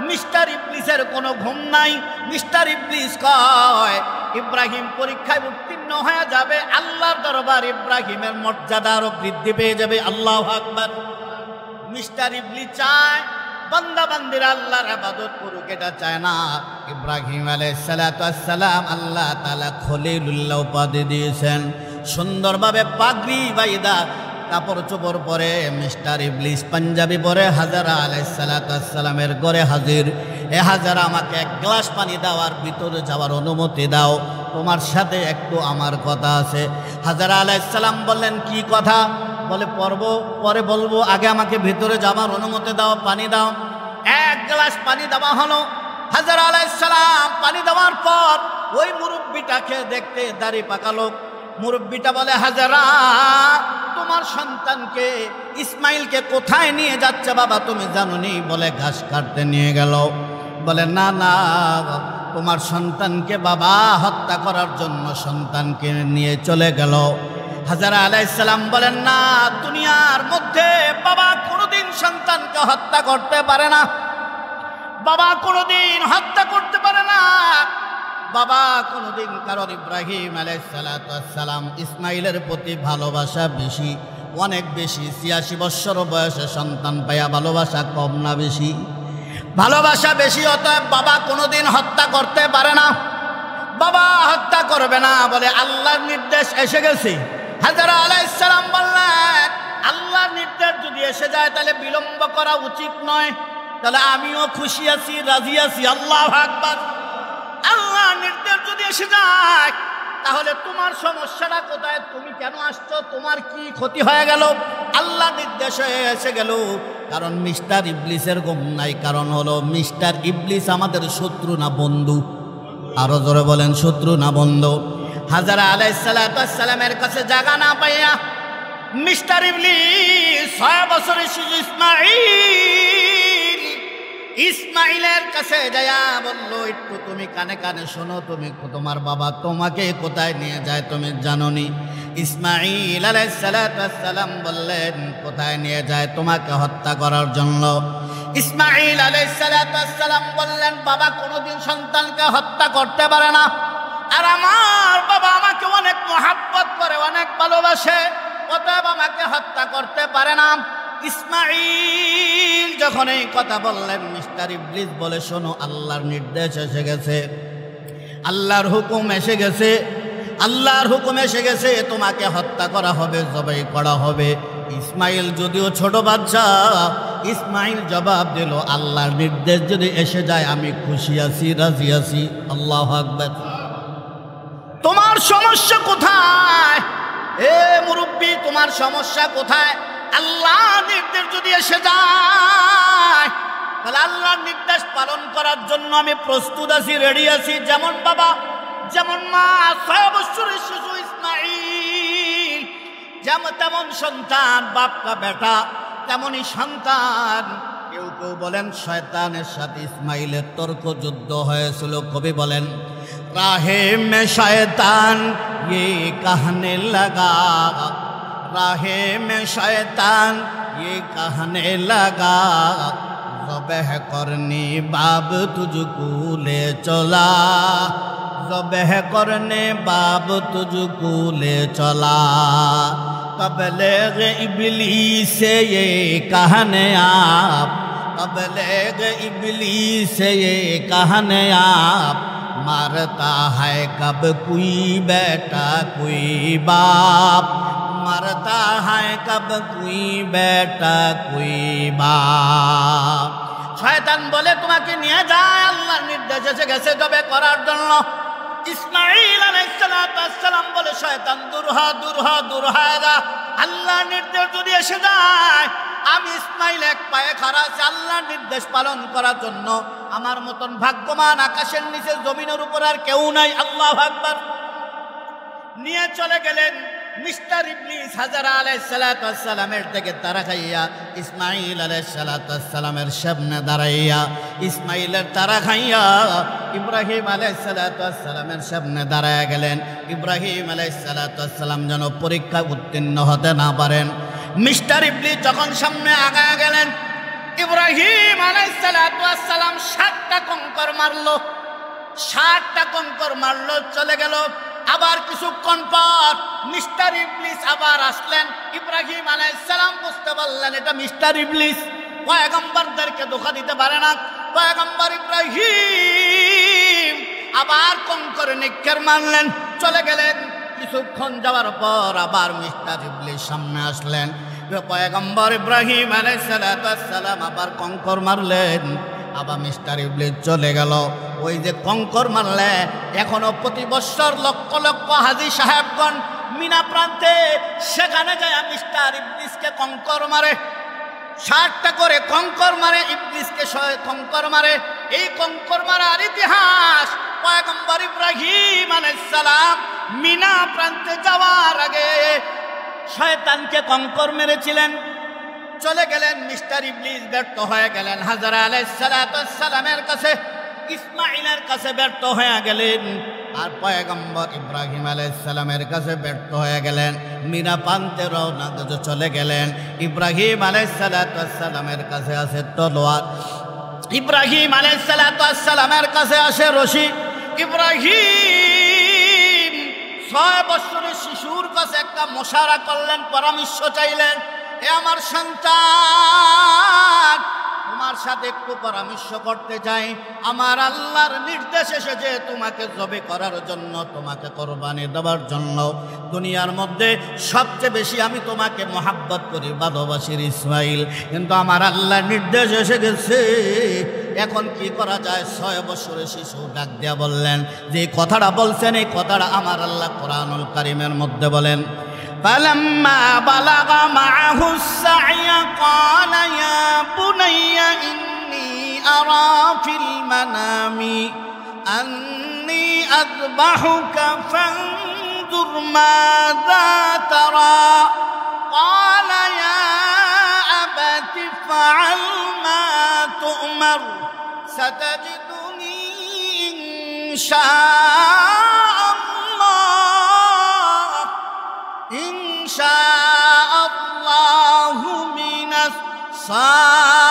মিস্টার ইবলিসের কোনো ঘুম নাই। মিস্টার ইবলিস কয় ইব্রাহিম পরীক্ষায় উত্তীর্ণ হয়ে যাবে, আল্লাহর দরবার ইব্রাহিমের মর্যাদা আরো বৃদ্ধি পেয়ে যাবে। আল্লাহু আকবার। মিস্টার ইবলিস চায় বান্দা বান্দিরা আল্লাহর ইবাদত করুক, এটা চায় না। ইব্রাহিম আলাইহিস সালাম আল্লাহ তাআলা খলিলুল্লাহ উপাধি দিয়েছেন। সুন্দরভাবে পাগড়ি বাইদা কাপড় চোপড় পরে মিস্টার ইবলিস পাঞ্জাবি পরে হাজারা আলাইহিস সালামের ঘরে হাজির। এ হাজারা, আমাকে এক গ্লাস পানি দাও আর ভিতরে যাওয়ার অনুমতি দাও। তোমার সাথে একটু আমার কথা আছে। হাজরা আলাইহিস সালাম বললেন, কি কথা? বলে, পরে বলবো, আগে আমাকে ভিতরে যাবার অনুমতি দাও, পানি দাও। এক গ্লাস পানি দেওয়া হলো। হাজরা আলাইহিস সালাম পানি দেওয়ার পর ওই মুরব্বিটাকে দেখতে দাড়ি পাকা লোক। মুরব্বিটা বলে, হাজরা, তোমার সন্তানকে ইসমাইলকে কোথায় নিয়ে যাচ্ছে বাবা তুমি জানোনি? বলে, ঘাস কাটতে নিয়ে গেল। বলে, না না, তোমার সন্তানকে বাবা হত্যা করার জন্য সন্তানকে নিয়ে চলে গেল। হাজরা আলাইহিস সালাম বলেন, না, দুনিয়ার মধ্যে বাবা কোনোদিন সন্তানকে হত্যা করতে পারে না। বাবা কোনোদিন হত্যা করতে পারে না। বাবা কোনোদিন, কারণ ইব্রাহিম আলাইহিস সালাম ইসমাইলের প্রতি ভালোবাসা বেশি, অনেক বেশি। ৮৬ বৎসর বয়সে সন্তান পাইয়া ভালোবাসা কম না বেশি? ভালোবাসা বেশি, অতএব বাবা কোনোদিন হত্যা করতে পারে না। বাবা হত্যা করবে না বলে আল্লাহর নির্দেশ এসে গেছে। হাজরা আলাইহিস সালাম বললেন, আল্লাহর নির্দেশ যদি এসে যায় তাহলে বিলম্ব করা উচিত নয়। তাহলে আমিও খুশি আছি, রাজি আছি। আল্লাহু আকবার। আল্লাহর নির্দেশ যদি এসে যায় তাহলে তোমার সমস্যাটা কোথায়? তুমি কেন আসছো? তোমার কি ক্ষতি হয়ে গেল? আল্লাহ নির্দেশ এসে গেল। কারণ মিস্টার ইবলিসের গম নাই। কারণ হলো মিস্টার ইবলিস আমাদের শত্রু না বন্ধু? আরো জোরে বলেন, শত্রু না বন্ধু? হাজরা আলাইহিস সালামের কাছে জায়গা না পাইয়া মিস্টার ইবলিস ৬ বছরের শিশু ইসমাইলের কাছে যায়া বলল, একটু তুমি কানে কানে শোনো, তোমার বাবা তোমাকে কোথায় নিয়ে যায় তুমি জানোনি? ইসমাইল আলাইহিস সালাম বললেন, কোথায় নিয়ে যায়? তোমাকে হত্যা করার জন্য। ইসমাইল আলাইহিস সালাম বললেন, বাবা কোনোদিন সন্তানকে হত্যা করতে পারে না। আর আমার বাবা আমাকে অনেক মহাব্বত করে, অনেক ভালোবাসে, অতএব আমাকে হত্যা করতে পারে না। ইসমাইল যখন এই কথা বললেন, মিস্টার ইবলিস বলে, শোনো, আল্লাহর নির্দেশ এসে গেছে, আল্লাহর হুকুম এসে গেছে, আল্লাহর হুকুম এসে গেছে, তোমাকে হত্যা করা হবে, জবাই করা হবে। ইসমাইল যদিও ছোট বাচ্চা, ইসমাইল জবাব দিল, আল্লাহর নির্দেশ যদি এসে যায় আমি খুশি আছি, রাজি আছি। আল্লাহু আকবার। তোমার সমস্যা কোথায়? এ মুরব্বি, তোমার সমস্যা কোথায়? আল্লাহ নির্দেশ যদি এসে যায় তাহলে আল্লাহর নির্দেশ পালন করার জন্য আমি প্রস্তুত আছি, রেডি আছি। যেমন বাবা, যেমন মা ৬ বছরের শিশু ইসমাইল, তেমন সন্তান, বাপ কা বেটা তেমনই সন্তান। কেউ কেউ বলেন শয়তানের সাথে ইসমাইলের তর্ক যুদ্ধ হয়েছিল। কবি বলেন, রাহে মে শয়তান ये कहने लगा, राहे में शैतान ये कहने लगा, ज़बह करने बाब तुझको ले चला, ज़बह करने बाब तुझको ले चला, तबलीग इबलीस से ये कहने आप, तबलीग इबलीस से ये कहने आप, मरता है कब कोई बेटा कोई बाप, मरता है कब कोई बेटा कोई बाप। শয়তান বলে তোমাকে নিয়ে যায়, আল্লাহর নির্দেশ এসে গেছে জবে করার জন্য। ইসমাইল আলাইহিস সালাম বলে, শয়তান দূর হ, দূর হ, দূর হয় না। আল্লাহর নির্দেশ যদি এসে যায়, আমি ইসমাইল এক পায়ে খাড়া আছি আল্লাহর নির্দেশ পালন করার জন্য। আমার মতন ভাগ্যবান আকাশের নিচে জমিনের উপর আর কেউ নাই। আল্লাহু আকবার। নিয়ে চলে গেলেন মিস্টার ইবলিস হাজরা আলাইহিস সালামের থেকে তারা খাইয়া ইসমাইল আলাইহিস সালামের সামনে দাঁড়াইয়া, ইসমাইলের তারা খাইয়া ইব্রাহিম আলাইহিস সালামের সামনে দাঁড়াইয়া গেলেন। ইব্রাহিম আলাইহিস সালাম যেন পরীক্ষায় উত্তীর্ণ হতে না পারেন। মিস্টার ইবলিস যখন সামনে আগায়া গেলেন, ইব্রাহিম আলাইহিস সালাম ৭টা কঙ্কর মারলো, ৭টা কঙ্কর মারলো, চলে গেল। আবার কিছুক্ষণ পর মিস্টার ইবলিস আবার আসলেন। ইব্রাহিম আলাইহিস সালাম বুঝতে পারলেন এটা মিস্টার ইবলিস, পয়গম্বরদেরকে ধোঁকা দিতে পারে না। পয়গম্বর ইব্রাহিম আবার কঙ্করে নিক্ষেপ মারলেন, চলে গেলেন। কিছুক্ষণ যাওয়ার পর আবার মিস্টার ইবলিস সামনে আসলেন। পয়গম্বর ইব্রাহিম আলাইহিস সালাম আবার কঙ্কর মারলেন, আবার মিস্টার ইবলিস চলে গেল। ওই যে কঙ্কর মারলে এখনো প্রতি বছর লক্ষ লক্ষ হাজী সাহেবগণ মিনা প্রান্তে সেখানে যায় মিস্টার ইবলিসকে কঙ্কর মারে, 60টা করে কঙ্কর মারে, ইবলিসকে কঙ্কর মারে। এই কঙ্কর মারার ইতিহাস পয়গম্বর ইব্রাহিম আলাইহিস সালাম মিনা প্রান্তে যাওয়ার আগে শয়তানকে কঙ্কর মেরেছিলেন। চলে গেলেন, মিস্টার ইবলিস ব্যর্থ হয়ে গেলেন, হাজরা আলাইহিস সালামের কাছে, ইসমাইলের কাছে ব্যর্থ হয়ে গেলেন, আর পয়গম্বর ইব্রাহিম আলাইহিস সালামের কাছে ব্যর্থ হয়ে গেলেন। মিনা প্রান্তে রওনা দিয়ে চলে গেলেন। ইব্রাহিম আলাইহিস সালামের কাছে আছে তলোয়ার, ইব্রাহিম আলাইহিস সালামের কাছে আসে রশি। ইব্রাহিম 6 বছরের শিশুর কাছে একটা মশারা করলেন, পরামর্শ চাইলেন, এ আমার সন্তান, তোমার সাথে একটু পরামর্শ করতে চাই। আমার আল্লাহর নির্দেশ এসেছে তোমাকে জবে করার জন্য, তোমাকে কোরবানি দেওয়ার জন্য। দুনিয়ার মধ্যে সবচেয়ে বেশি আমি তোমাকে মহাব্বত করি, ভালোবাসি ইসমাইল, কিন্তু আমার আল্লাহর নির্দেশ এসে গেছে, এখন কি করা যায়? 6 বছরের শিশু ডাক দিয়া বললেন, যে কথাটা বলছেন এই কথাটা আমার আল্লাহ কোরআনুল কারীমের মধ্যে বলেন, فلما بلغ معه السعي قال يا بني إني أرى في المنام أني أذبحك فانظر ماذا ترى قال يا أبت افعل ما تؤمر ستجدني إن شاء الله من الصابرين।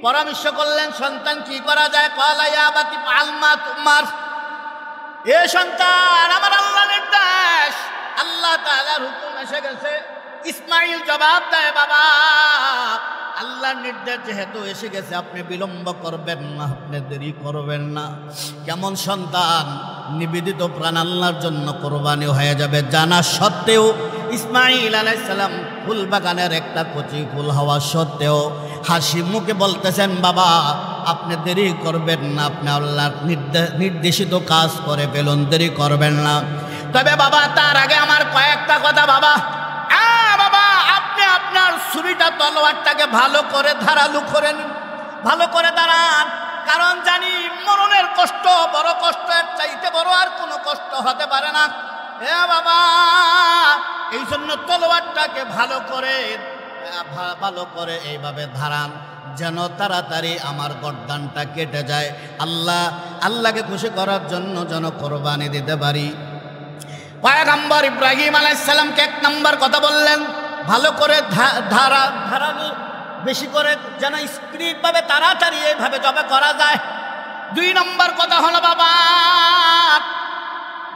পরামর্শ করলেন সন্তান কি করা যায়? ক্বালা ইয়া আবাতি ফাআল মা তুমার, এ সন্তান আমার আল্লাহর নির্দেশ, আল্লাহ তাআলার হুকুম এসে গেছে। ইসমাইল জবাব দেয়, বাবা আল্লাহর নির্দেশ যেহেতু এসে গেছে আপনি বিলম্ব করবেন না, আপনি দেরি করবেন না। কেমন সন্তান, নিবেদিত প্রাণ আল্লাহর জন্য কোরবানি হয়ে যাবে জানা সত্ত্বেও ইসমাইল আলাইহিস সালাম ফুল বাগানের একটা কচি ফুল হওয়া সত্ত্বেও হাসি মুখে বলতেছেন, বাবা আপনি দেরি করবেন না, আপনি আল্লাহর নির্দেশিত কাজ করে ফেলুন, দেরি করবেন না। তবে বাবা তার আগে আমার কয়েকটা কথা, বাবা আপনার ছুরিটা তলোয়ারটাকে ভালো করে ধারালো করে নিন, ভালো করে দাঁড়ান, কারণ জানি মরণের কষ্ট বড় কষ্টের চাইতে বড় আর কোনো কষ্ট হতে পারে না। এ বাবা এই জন্য তলোয়ারটাকে ভালো করে এইভাবে ধারান যেন তাড়াতাড়ি আমার গর্দানটা কেটে যায়, আল্লাহকে খুশি করার জন্য যেন কোরবানি দিতে পারি। পয়গম্বর ইব্রাহিম আলাইহিস সালামকে 1 নম্বর কথা বললেন, ভালো করে ধারালো বেশি করে যেন স্পিড ভাবে তাড়াতাড়ি এইভাবে জবে করা যায়। 2 নম্বর কথা হলো, বাবা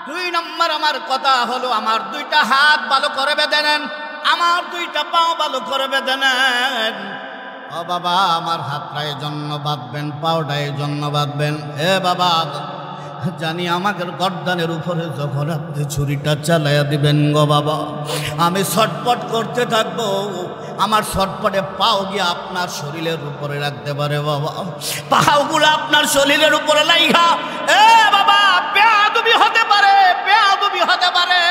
2 নম্বর আমার কথা হলো, আমার 2টা হাত ভালো করে বেঁধে নেন, আমার 2টা পাও ভালো করে বেঁধে নেন। ও বাবা আমার হাতটা এই জন্য বাঁধবেন, পাওটা এই জন্য বাঁধবেন, হে বাবা জানি আমাকে গর্দানের উপরে যখন আপনি ছুরিটা চালাইয়া দিবেন গো বাবা, আমি ছটপট করতে থাকবো, আমার ছটপটে পাও গিয়ে আপনার শরীরের উপরে রাখতে পারে বাবা, পাওগুলো আপনার শরীরের উপরে লাইহা এ বাবা বেয়াদবি হতে পারে, বেয়াদবি হতে পারে।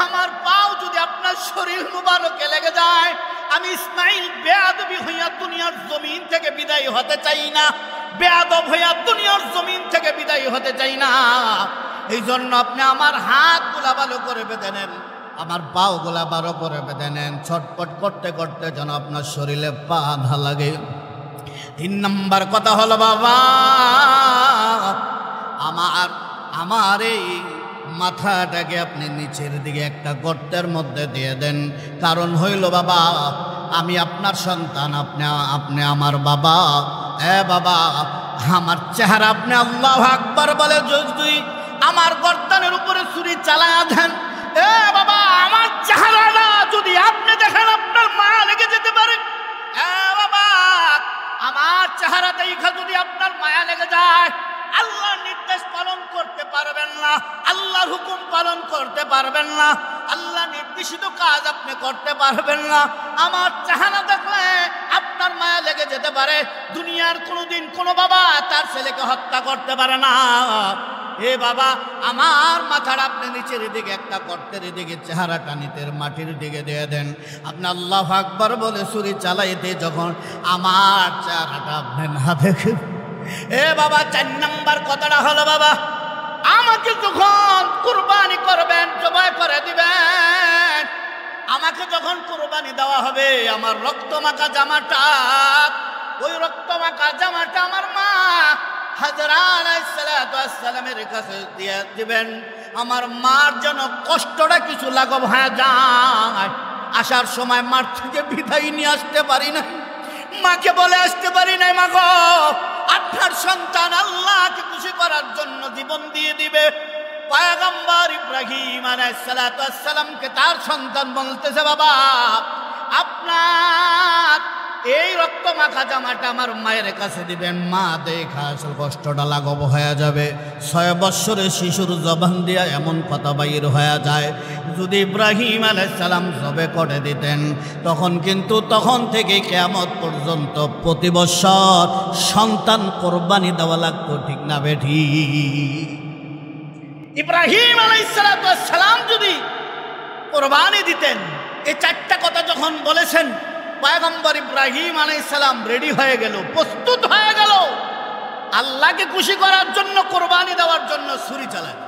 আমার পাও যদি আপনার শরীর মুবারকে লেগে যায়, আমি ইসমাইল বেয়াদবি হইয়া দুনিয়ার জমিন থেকে বিদায় হতে চাই না, বেয়াদব হইয়া দুনিয়ার জমিন থেকে বিদায় হতে চাই না। এই জন্য আপনি আমার হাতগুলা ভালো করে বেঁধে নেন, আমার পাওগুলা ভালো করে বেঁধে নেন, ছটপট করতে করতে যেন আপনার শরীরে বাধা লাগে। 3 নম্বর কথা হলো, বাবা আমার এই মাথাটাকে আপনি নিচের দিকে একটা গর্তের মধ্যে দিয়ে দেন, কারণ হইল বাবা আমি আপনার সন্তান, আপনি আমার বাবা। বাবা আমার চেহারা আপনি আল্লাহু আকবার বলে যদি আমার গর্দানের উপরে ছুরি চালায়া দেন, বাবা আমার চেহারাটা যদি আপনি দেখেন আপনার মায়া লেগে যেতে পারে। বাবা আমার চেহারা দেখা যদি আপনার মায়া লেগে যায়, আল্লাহর নির্দেশ পালন করতে পারবেন না, আল্লাহর হুকুম পালন করতে পারবেন না। আল্লাহ নির্দেশিত কাজ আপনি করতে পারবেন না। আমার চাহানা দেখলে আপনার মায়া লেগে যেতে পারে। দুনিয়ার কোনোদিন কোনো বাবা তার ছেলেকে হত্যা করতে পারে না। হে বাবা, আমার মাথাটা আপনি নিচের দিকে একটা গর্তের দিকে চেহারাটা নিতের মাটির দিকে দিয়ে দেন। আপনি আল্লাহু আকবার বলে ছুরি চালাইতে যখন আমার চেহারাটা আপনি না দেখেন, এ বাবা 4 নাম্বার কথাটা হলো, বাবা আমাকে যখন কুরবানি করবেন, জবাই করে দিবেন, আমাকে যখন কুরবানি দেওয়া হবে, আমার রক্তমাখা জামাটা, ওই রক্তমাখা জামাটা আমার মা হাজরা আলাইহিস সালাতু ওয়াস সালামের কাছে দিয়ে দিবেন। আমার মার যেন কষ্টটা কিছু লাঘব হয়ে যায়। আসার সময় মার থেকে বিদায় নিয়ে আসতে পারি না, মাকে বলে আসতে পারি নাই, মা গো আপনার সন্তান আল্লাহকে খুশি করার জন্য জীবন দিয়ে দিবে। পয়গম্বর ইব্রাহিম আলাইহিস সালাতু ওয়াস সালামকে তার সন্তান বলতেছে, বাবা আপনার এই রক্ত মাখা জামাটা আমার মায়ের কাছে দিবেন, মা দেখা আসল কষ্টটা লাঘব হয়ে যাবে। 6 বৎসরের শিশুর জবান দিয়া এমন কথা বাইর হয়ে যায়। যদি ইব্রাহিম আলাইহিস সালাম জবে করে দিতেন, তখন থেকে কিয়ামত পর্যন্ত প্রতি বৎসর সন্তান কোরবানি দেওয়া লাগতো, ঠিক না বেঠি? ইব্রাহিম আলাইহিস সালাম যদি কোরবানি দিতেন, এই 4টা কথা যখন বলেছেন, পয়গম্বর ইব্রাহিম আলাইহিস সালাম রেডি হয়ে গেল, প্রস্তুত হয়ে গেল আল্লাহকে খুশি করার জন্য, কোরবানি দেওয়ার জন্য ছুরি চালায়।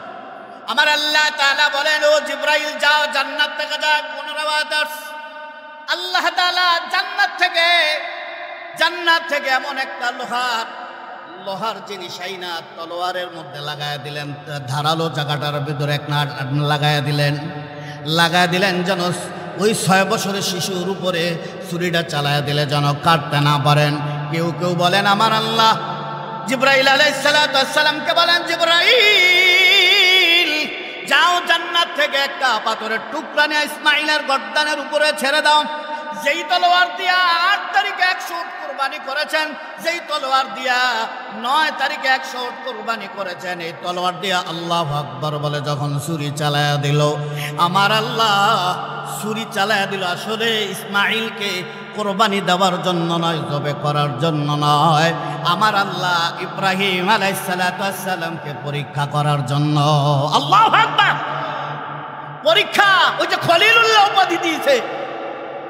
আমার আল্লাহ তাআলা বলেন, ও জিবরাইল যাও জান্নাত থেকে যাও। আল্লাহ তাআলা জান্নাত থেকে এমন একটা লোহার জিনিস আইনা তলোয়ারের মধ্যে লাগায় দিলেন, ধারালো জায়গাটার ভিতরে একটা লাগায় দিলেন যেন ওই 6 বছরের শিশুর উপরে ছুরিটা চালায় দিলে যেন কাটতে না পারেন। কেউ বলেন আমার আল্লাহ জিবরাইল আলাইহিস সালামকে বলেন, জিবরাইল যাও জান্নাত থেকে একটা পাথরের টুকরা নিয়ে ইসমাইলের গর্দানের উপরে ছেড়ে দাও। যেই তলোয়ার দিয়া 8 তারিখে 100 উট কুরবানি করেছেন, যেই তলোয়ার দিয়া 9 তারিখে 100 উট কুরবানি করেছেন, এই তলোয়ার দিয়া আল্লাহু আকবার বলে যখন ছুরি চালায়া দিল, আমার আল্লাহ ছুরি চালায়া দিল আসলে ইসমাইলকে কোরবানি দেওয়ার জন্য নয়, জবে করার জন্য নয়, আমার আল্লাহ ইব্রাহিম আলাইহিস সালামকে পরীক্ষা করার জন্য। আল্লাহু আকবার! পরীক্ষা, ওই যে খলিলুল্লাহ উপাধি দিয়েছে,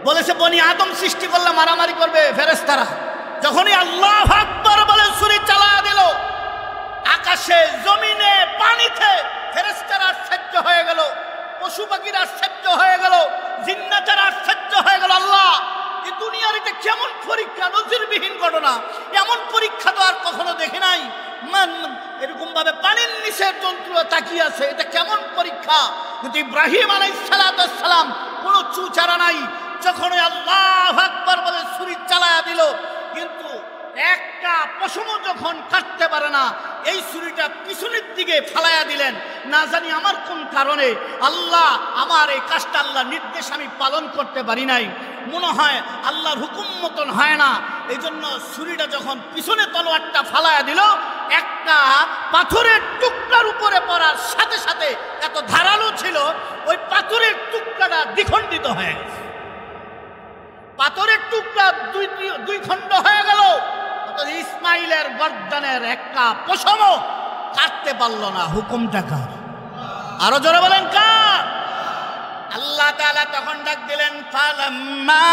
বলেছে বনি আদম সৃষ্টি করলে মারামারি করবে ফেরেশতারা। যখনই আল্লাহু আকবার বলে ছুরি চালায়া দিল, আকাশে জমিনে পানিতে ফেরেশতারা আশ্চর্য হয়ে গেল, পশু পাখিরা আশ্চর্য হয়ে গেল, জিন্নাতেরা আশ্চর্য হয়ে গেল। আল্লাহ, এই দুনিয়ার এটা কেমন পরীক্ষা, নজিরবিহীন ঘটনা, এমন পরীক্ষা তো আর কখনো দেখি নাই। এরকম ভাবে পানির নিচের জন্তু তাকিয়ে আছে, এটা কেমন পরীক্ষা? কিন্তু ইব্রাহিম আলাইহিস সালাম কোনো চুচারা নাই, যখন আল্লাহু আকবার বলে ছুরি চালায়া দিল, কিন্তু একটা পশম যখন কাটতে পারে না, এই ছুরিটা পিছনের দিকে ফালাইয়া দিলেন। না জানি আমার কোন কারণে আল্লাহ আমার এই কাজটা, আল্লাহ নির্দেশ আমি পালন করতে পারি নাই, মনে হয় আল্লাহর হুকুম মতন হয় না। এই জন্য ছুরিটা যখন পিছনে তলোয়ারটা ফালাইয়া দিল, একটা পাথরের টুকরার উপরে পড়ার সাথে সাথে এত ধারালো ছিল, ওই পাথরের টুকরাটা দ্বিখণ্ডিত হয়ে গেছে। পাথরের টুকরা দুই খণ্ড হয়ে গেল। ইসমাইলের গর্দানের একটা পশমও কাটতে পারল না। হুকুমটা কার? আরো জোরে বলেন কার? আল্লাহ তাআলা তখন ডাক দিলেন, ফালাম্মা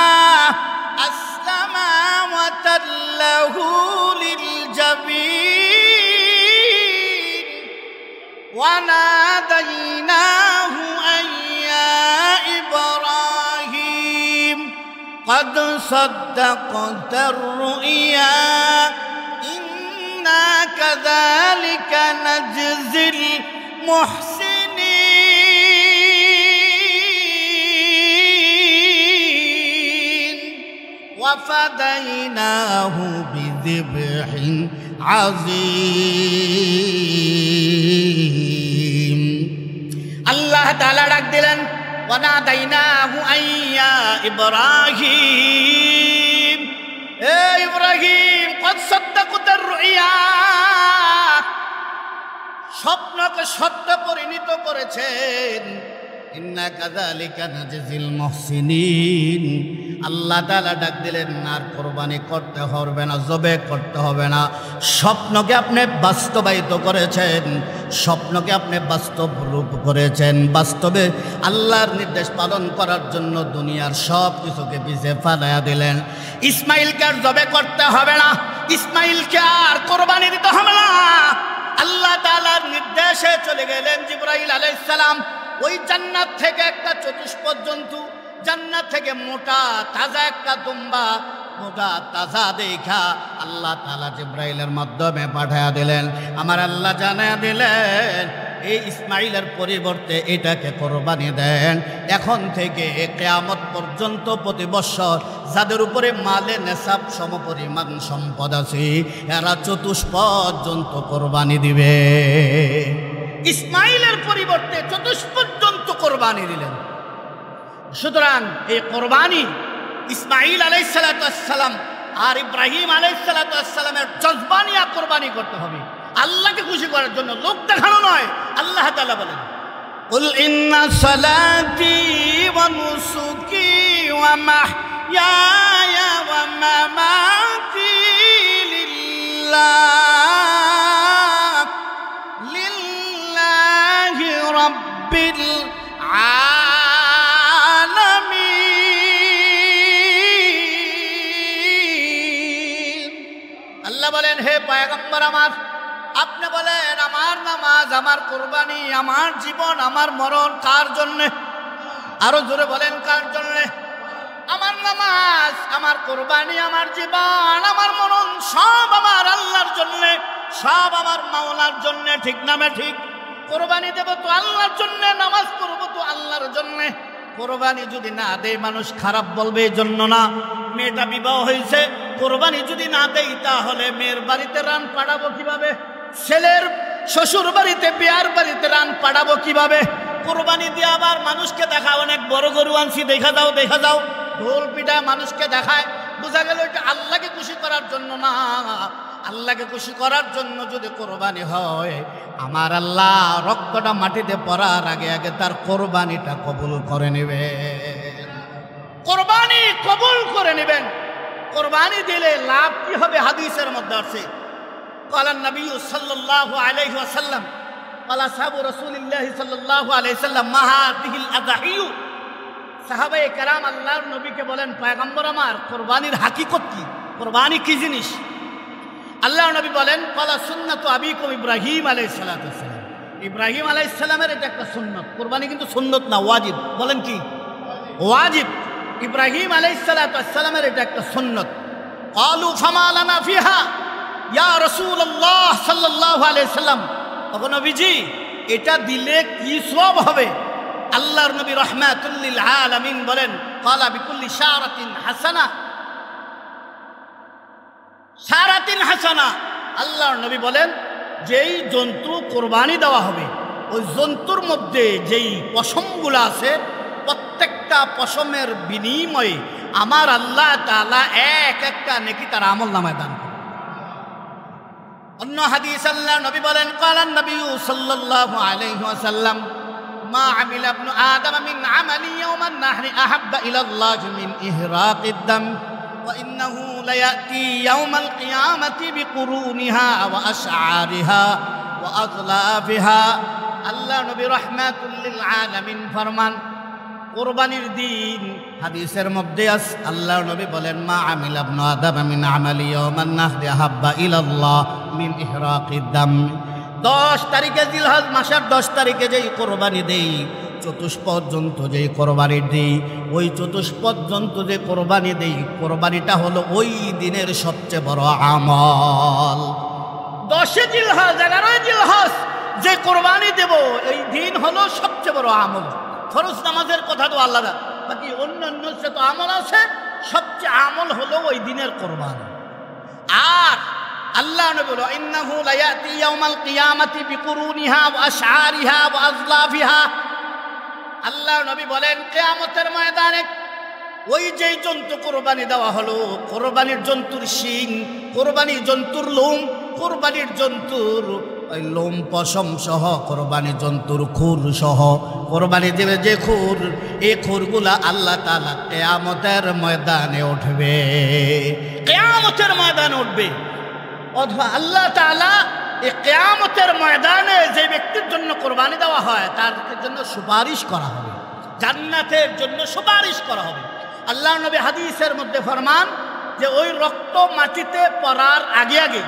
আসলামা ওয়া তাল্লাহু লিল জাবিন ওয়া নাদাইনাহু আইয়া ইব্রাহিম قد صدقت الرؤيا إنا كذلك نجزي المحسنين وفديناه بذبح عظيم الله تعالى ডাক দিলেন, وَنَادَيْنَاهُ أَن يَا إِبْرَاهِيمُ ইব্রাহিম قد صدقت الرؤيا, স্বপ্নকে সত্য পরিণত করেছেন। ইন্না কাযালিকা নাজজিল মুহসিনিন। আল্লাহ তাআলা ডাক দিলেন, আর কোরবানি করতে হবে না, জবে করতে হবে না। স্বপ্নকে আপনি বাস্তবায়িত করেছেন, স্বপ্নকে আপনি বাস্তব রূপ করেছেন। বাস্তবে আল্লাহর নির্দেশ পালন করার জন্য দুনিয়ার সব কিছুকে পিছে ফেলাইয়া দিলেন। ইসমাইলকে আর জবে করতে হবে না, ইসমাইলকে আর কোরবানি দিতে হবে না। আল্লাহ তাআলার নির্দেশে চলে গেলেন জিবরাইল আলাইহিস সালাম। ওই জান্নাত থেকে একটা চতুষ্পদ জন্তু, জান্নাত থেকে মোটা তাজা একটা দুম্বা, মোটা তাজা দেখা আল্লাহ তাআলা জিবরাইলের মাধ্যমে পাঠিয়ে দিলেন। আমার আল্লাহ জানিয়ে দিলেন, এই ইসমাইলের পরিবর্তে এটাকে কোরবানি দেন। এখন থেকে কিয়ামত পর্যন্ত প্রতি বছর যাদের উপরে মালে নেশাব সমপরিমাণ সম্পদ আছে, এরা চতুষ্পদ জন্তু কোরবানি দিবে। ইসমাইলের পরিবর্তে চতুষ্পদ জন্তু কোরবানি দিলেন। সুতরাং এই কোরবানি ইসমাইল আলাইহিস সালাম আর ইব্রাহিম আলাইহিস সালামের জজবা নিয়ে কোরবানি করতে হবে, আল্লাহকে খুশি করার জন্য, লোক দেখানো নয়। আল্লাহ তাআলা বলেন, কুল ইন্না সালাতি ওয়া নুসুকি ওয়া মাহইয়ায়া ওয়া মামাতি লিল্লাহি রাব্বিল আলামিন। আল্লাহ বলেন, হে পয়গম্বর আমার, আপনি বলেন আমার নামাজ, আমার কোরবানি, আমার জীবন, আমার মরণ কার জন্যে? আরো জোরে বলেন, কার জন্যে? আমার নামাজ, আমার কোরবানি, আমার জীবন, আমার মরণ সব আমার আল্লাহর জন্যে, সব আমার মাওলার জন্যে। ঠিক নামে ঠিক। কোরবানি দেব তো আল্লাহর জন্যে, নামাজ করবো তো আল্লাহর জন্যে। কোরবানি যদি না দেয় মানুষ খারাপ বলবে, এই জন্য না। মেয়েটা বিবাহ হয়েছে, কোরবানি যদি না দেই তাহলে মেয়ের বাড়িতে রান পাড়াবো কিভাবে? ছেলের শ্বশুর বাড়িতে, বিয়ার বাড়িতে রান পাড়াবো কিভাবে? কোরবানি দিয়ে আবার মানুষকে দেখায়, অনেক বড় গরু আনছি, দেখা যাও দেখা যাও, ঢোল পিঠা মানুষকে দেখায়। বোঝা গেল এটা আল্লাহকে খুশি করার জন্য না। আল্লাহকে খুশি করার জন্য যদি কোরবানি হয়, আমার আল্লাহ রক্তটা মাটিতে পড়ার আগে আগে তার কোরবানিটা কবুল করে নেবে। কোরবানি কবুল করে নেবেন। কোরবানি দিলে লাভ কি হবে? হাদিসের মধ্যে আছে, ক্বালা নবী সাল্লাল্লাহু আলাইহি ওয়াসাল্লাম, ক্বালা সাহাবু রাসূলিল্লাহ সাল্লাল্লাহু আলাইহি ওয়াসাল্লাম, মা হাযিহিল আযাহিয়ু। সাহাবায়ে কেরাম আল্লাহর নবীকে বলেন, পয়গম্বর আমার, কোরবানির হাকিকত কি? কোরবানি কি জিনিস? আল্লাহর নবী বলেন, ক্বালা সুন্নাতু আবিকুম ইব্রাহিম আলাইহিস সালাতু ওয়াসসালাম। ইব্রাহিম আলাইহিস সালামের এটা একটা সুন্নত। কোরবানি কিন্তু সুন্নত না, ওয়াজিব। বলেন কি? ওয়াজিব। ইব্রাহিম আলাইহিস সালাতু ওয়াসসালামের এটা একটা সুন্নত। ক্বালু ফামা লানা ফিহা ইয়া রাসূলুল্লাহ সাল্লাল্লাহু আলাইহি সাল্লাম। ওগো নবীজি, এটা দিলে কি সওয়াব হবে? আল্লাহর নবী রাহমাতুল লিল আলামিন বলেন, ক্বালা বিকুল্লি শারাতিন হাসানা। শারাতিন হাসানা। আল্লাহর নবী বলেন, যেই জন্তু কোরবানি দেওয়া হবে, ওই জন্তুর মধ্যে যেই পশমগুলো আছে, প্রত্যেকটা পশমের বিনিময়ে আমার আল্লাহ তাআলা এক একটা নেকি তার আমলনামায় দান করেন। অন্য হাদিস আল্লাহর নবী বলেন, ক্বালান নবী সাল্লাল্লাহু আলাইহি ওয়াসাল্লাম, মা আমিলা ইবনু আদম মিন আমালি ইয়াওমান নাহরি আহাব্বা ইলাল্লাহি মিন ইহরাকিদ দাম ওয়া ইন্নাহু লায়াতি ইয়াওমাল কিয়ামাতি বিকুরুনিহা ওয়া আশআরিহা ওয়া আগলাফিহা। আল্লাহর নবী রাহমাতুল লিল আলামিন ফরমান, কোরবানির দিন হাদিসের মধ্যে আছে, আল্লাহর নবী বলেন, মা আমিলা ইবনু আদম মিন আমালি ইয়াওমান নাহরি আহাব্বা ইলাল্লাহ মিন ইহরাকিদ দাম। 10 তারিখে জিলহজ মাসের 10 তারিখে যেই কোরবানি দেই, চতুষ্পদ জন্তু যেই কোরবানি দেই, ওই চতুষ্পদ জন্তু যে কোরবানি দেই, কোরবানিটা হলো ওই দিনের সবচেয়ে বড় আমল। 10 জিলহজ 11 জিলহজ যে কোরবানি দেব, এই দিন হলো সবচেয়ে বড় আমল। ফরজ নামাজের কথা তো আলাদা, বাকি অন্যান্য সে তো আমল আছে, সবচেয়ে আমল হলো ওই দিনের কোরবানি। আর আল্লাহ নবী বলেন, ইন্নাহু লায়াতি ইয়াউমাল কিয়ামাতি বিকুরুনিহা ওয়া আশআরিহা ওয়া আযলাফিহা। আল্লাহ নবী বলেন, কিয়ামতের ময়দানে ওই যেই জন্তু কোরবানি দেওয়া হলো, কোরবানির জন্তুর শিং, কোরবানির জন্তুর লোম, কোরবানির জন্তুর ওই লোম পশম সহ কোরবানি জন্তুর খুর সহ কোরবানি দেবে যে খুর, এই খুরগুলা আল্লাহ তাআলা কিয়ামতের ময়দানে উঠবে, কিয়ামতের ময়দানে উঠবে। অথবা আল্লাহ তাআলা এই কিয়ামতের ময়দানে যে ব্যক্তির জন্য কোরবানি দেওয়া হয় তার জন্য সুপারিশ করা হবে, জান্নাতের জন্য সুপারিশ করা হবে। আল্লাহ নবী হাদিসের মধ্যে ফরমান যে ওই রক্ত মাটিতে পড়ার আগে আগে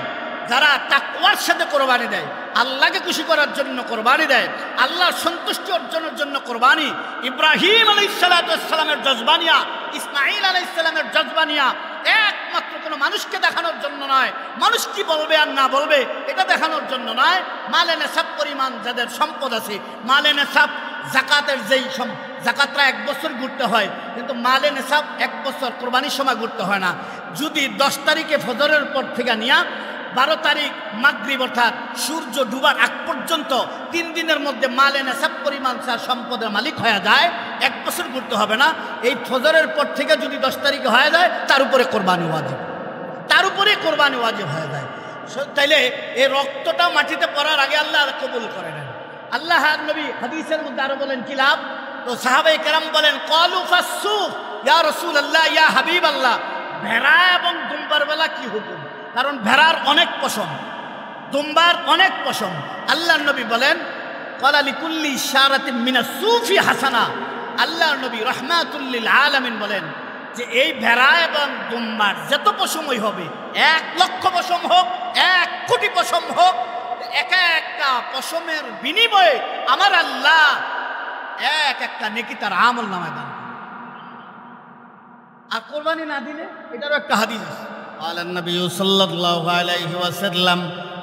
যারা তাকওয়ার সাথে কোরবানি দেয়, আল্লাহকে খুশি করার জন্য কোরবানি দেয়, আল্লাহর সন্তুষ্টি অর্জনের জন্য কোরবানি, ইব্রাহিম আলাইহিস সালামের জজবানিয়া, ইসমাঈল আলাইহিস সালামের জজবানিয়া একমাত্র কোনো মানুষকে দেখানোর জন্য নয়, মানুষ কি বলবে আর না বলবে এটা দেখানোর জন্য নয়, মালে নেসাব পরিমাণ যাদের সম্পদ আছে, মালে নেসাব জাকাতের যেই জাকাতটা 1 বছর ঘুরতে হয়, কিন্তু মালে নেসাব 1 বছর কোরবানির সময় ঘুরতে হয় না। যদি 10 তারিখে ফজরের পর থেকে নিয়ে 12 তারিখ মাগরিব অর্থাৎ সূর্য ডুবার আগ পর্যন্ত 3 দিনের মধ্যে মালে নেসাব পরিমাণ তার সম্পদের মালিক হয়ে যায়, 1 বছর ঘুরতে হবে না। এই ফজরের পর থেকে যদি 10 তারিখে হয়ে যায় তার উপরে কোরবানি ওয়াজিব, তার উপরে কোরবানি ওয়াজিব হয়ে যায়। তাইলে এই রক্তটা মাটিতে পড়ার আগে আল্লাহ কবুল করে নেন। আল্লাহ নবী হাদিসের মধ্যে আরো বলেন কি লাভ, তো সাহাবায়ে কেরাম বলেন ক্বালু ফাসসুফ ইয়া রাসূলুল্লাহ ইয়া হাবিবাল্লাহ, ভেড়া এবং দুম্বার বেলা কি হুকুম? কারণ ভেড়ার অনেক পশম, দুম্বার অনেক পশম। আল্লাহর নবী বলেন ক্বালা লিকুল্লি ইশারাতিন মিনাস সুফি হাসানা, আল্লাহর নবী রাহমাতুল লিল আলামিন বলেন যে এই ভেড়া এবং দুম্বার যত পশমই হবে, 1 লক্ষ পশম হোক, 1 কোটি পশম হোক, এক একটা পশমের বিনিময়ে আমার আল্লাহ এক একটা নেকি তার আমল নামায় দান। আর কোরবানি না দিলে এটারও একটা হাদিস আছে, আল্লাহ নবী সাল্লাল্লাহু আলাইহি ওয়াসাল্লাম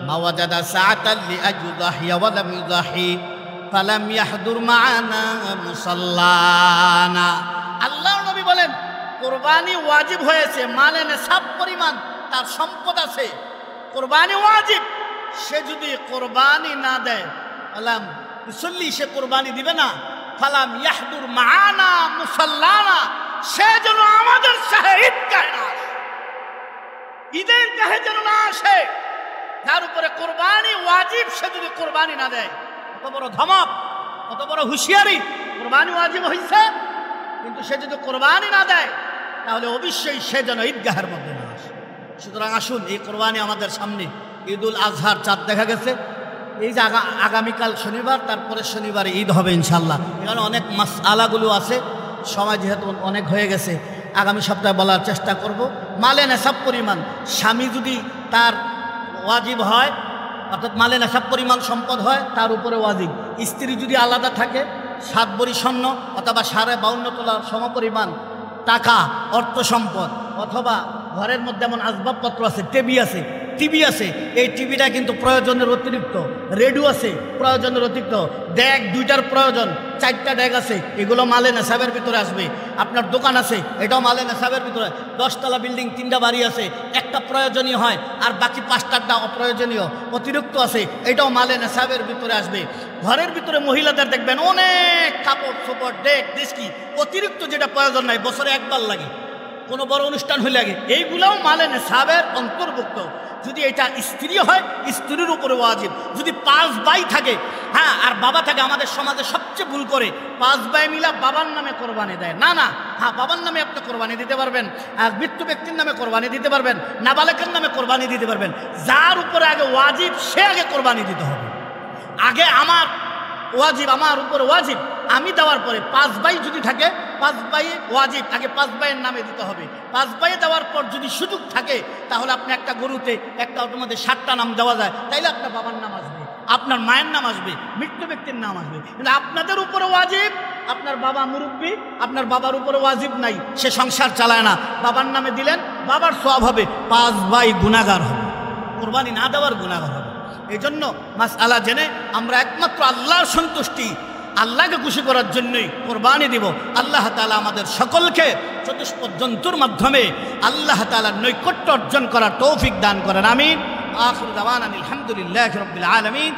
মা ওয়াজাদা সাআতান লিআজদাহি ওয়া লাম ইউদাহি ফালাম ইয়াহদুর মা'ানা মুসাল্লানা। আল্লাহর নবী বলেন কোরবানি ওয়াজিব হয়েছে, মালে নেসাব পরিমাণ তার সম্পদ আছে, কোরবানি ওয়াজিব, সে যদি কোরবানি না দেয় ফালাম ইউসাল্লি, সে কোরবানি দিবে না, ফালাম ইয়াহদুর মা'ানা মুসাল্লানা, সে যেন আমাদের সাথে ঈদগাহে না আসে, ঈদের গাহে যেন না আসে। যার উপরে কোরবানি ওয়াজিব সে যদি কোরবানি না দেয়, কত বড় ধমক, কত বড় হুঁশিয়ারি, কোরবানি ওয়াজিব হয়েছে কিন্তু সে যদি কোরবানি না দেয় তাহলে অবশ্যই সে যেন ঈদগাহের মধ্যে না আসে। সুতরাং আসুন, এই কোরবানি আমাদের সামনে, ঈদুল আজহার চাঁদ দেখা গেছে, এই যে আগামীকাল শনিবার, তারপরে শনিবারে ঈদ হবে ইনশাল্লাহ। এখানে অনেক মাসআলাগুলো আছে, সময় যেহেতু অনেক হয়ে গেছে, আগামী সপ্তাহে বলার চেষ্টা করব। মালে নেসাব পরিমাণ স্বামী যদি তার ওয়াজিব হয়, অর্থাৎ মালে নেসাব পরিমাণ সম্পদ হয়, তার উপরে ওয়াজিব। স্ত্রী যদি আলাদা থাকে, 7 ভরি স্বর্ণ অথবা 52.5 তোলার সমপরিমাণ টাকা অর্থ সম্পদ, অথবা ঘরের মধ্যে এমন আসবাবপত্র আছে, টিভি আছে, এই টিভিটা কিন্তু প্রয়োজনের অতিরিক্ত, রেডিও আছে প্রয়োজনের অতিরিক্ত, ড্যাগ 2টার প্রয়োজন, 4টা ড্যাগ আছে, এগুলো মালে নেসাবের ভিতরে আসবে। আপনার দোকান আছে, এটাও মালে নেসাবের ভিতরে। 10 তলা বিল্ডিং, 3টা বাড়ি আছে, একটা প্রয়োজনীয় হয় আর বাকি 5টাটা অপ্রয়োজনীয় অতিরিক্ত আছে, এটাও মালে নেসাবের ভিতরে আসবে। ঘরের ভিতরে মহিলাদের দেখবেন অনেক কাপড় চোপড়, ডেক ডিস্কি, অতিরিক্ত যেটা প্রয়োজন নাই, বছরে একবার লাগে, কোনো বড় অনুষ্ঠান হয়ে লাগে, এইগুলাও মালে নেসাবের অন্তর্ভুক্ত। যদি এটা স্ত্রী হয়, স্ত্রীর উপরে ওয়াজিব। যদি 5 ভাই থাকে, হ্যাঁ, আর বাবা থাকে, আমাদের সমাজে সবচেয়ে ভুল করে 5 ভাই মিলা বাবার নামে কোরবানি দেয়। না, হ্যাঁ, বাবার নামে আপনি কোরবানি দিতে পারবেন, আর মৃত্যু ব্যক্তির নামে কোরবানি দিতে পারবেন, নাবালেকের নামে কোরবানি দিতে পারবেন। যার উপরে আগে ওয়াজিব সে আগে কোরবানি দিতে হবে। আগে আমার ওয়াজিব, আমার উপরে ওয়াজিব, আমি দেওয়ার পরে 5 ভাই যদি থাকে, 5 ভাই ওয়াজিব, আগে 5 ভাইয়ের নামে দিতে হবে। 5 ভাই দেওয়ার পর যদি সুযোগ থাকে তাহলে আপনি একটা গরুতে, একটা অটোর মধ্যে 7টা নাম দেওয়া যায়, তাইলে আপনার বাবার নাম আসবে, আপনার মায়ের নাম আসবে, মৃত্যু ব্যক্তির নাম আসবে। কিন্তু আপনাদের উপরে ওয়াজিব, আপনার বাবা মুরব্বী, আপনার বাবার উপরে ওয়াজিব নাই, সে সংসার চালায় না, বাবার নামে দিলেন, বাবার সওয়াব হবে, 5 ভাই গুনাহগার হবে, কোরবানি না দেওয়ার গুনাহগার হবে। এই জন্য মাসআলা জেনে আমরা একমাত্র আল্লাহর সন্তুষ্টি, আল্লাহকে খুশি করার জন্যই কোরবানি দিব। আল্লাহ তাআলা আমাদের সকলকে চতুষ্পদ জন্তুর মাধ্যমে আল্লাহ তাআলার নৈকট্য অর্জন করার তৌফিক দান করেন, আমিন। আখিরু দাওয়ানা আলহামদুলিল্লাহি রাব্বিল আলামিন।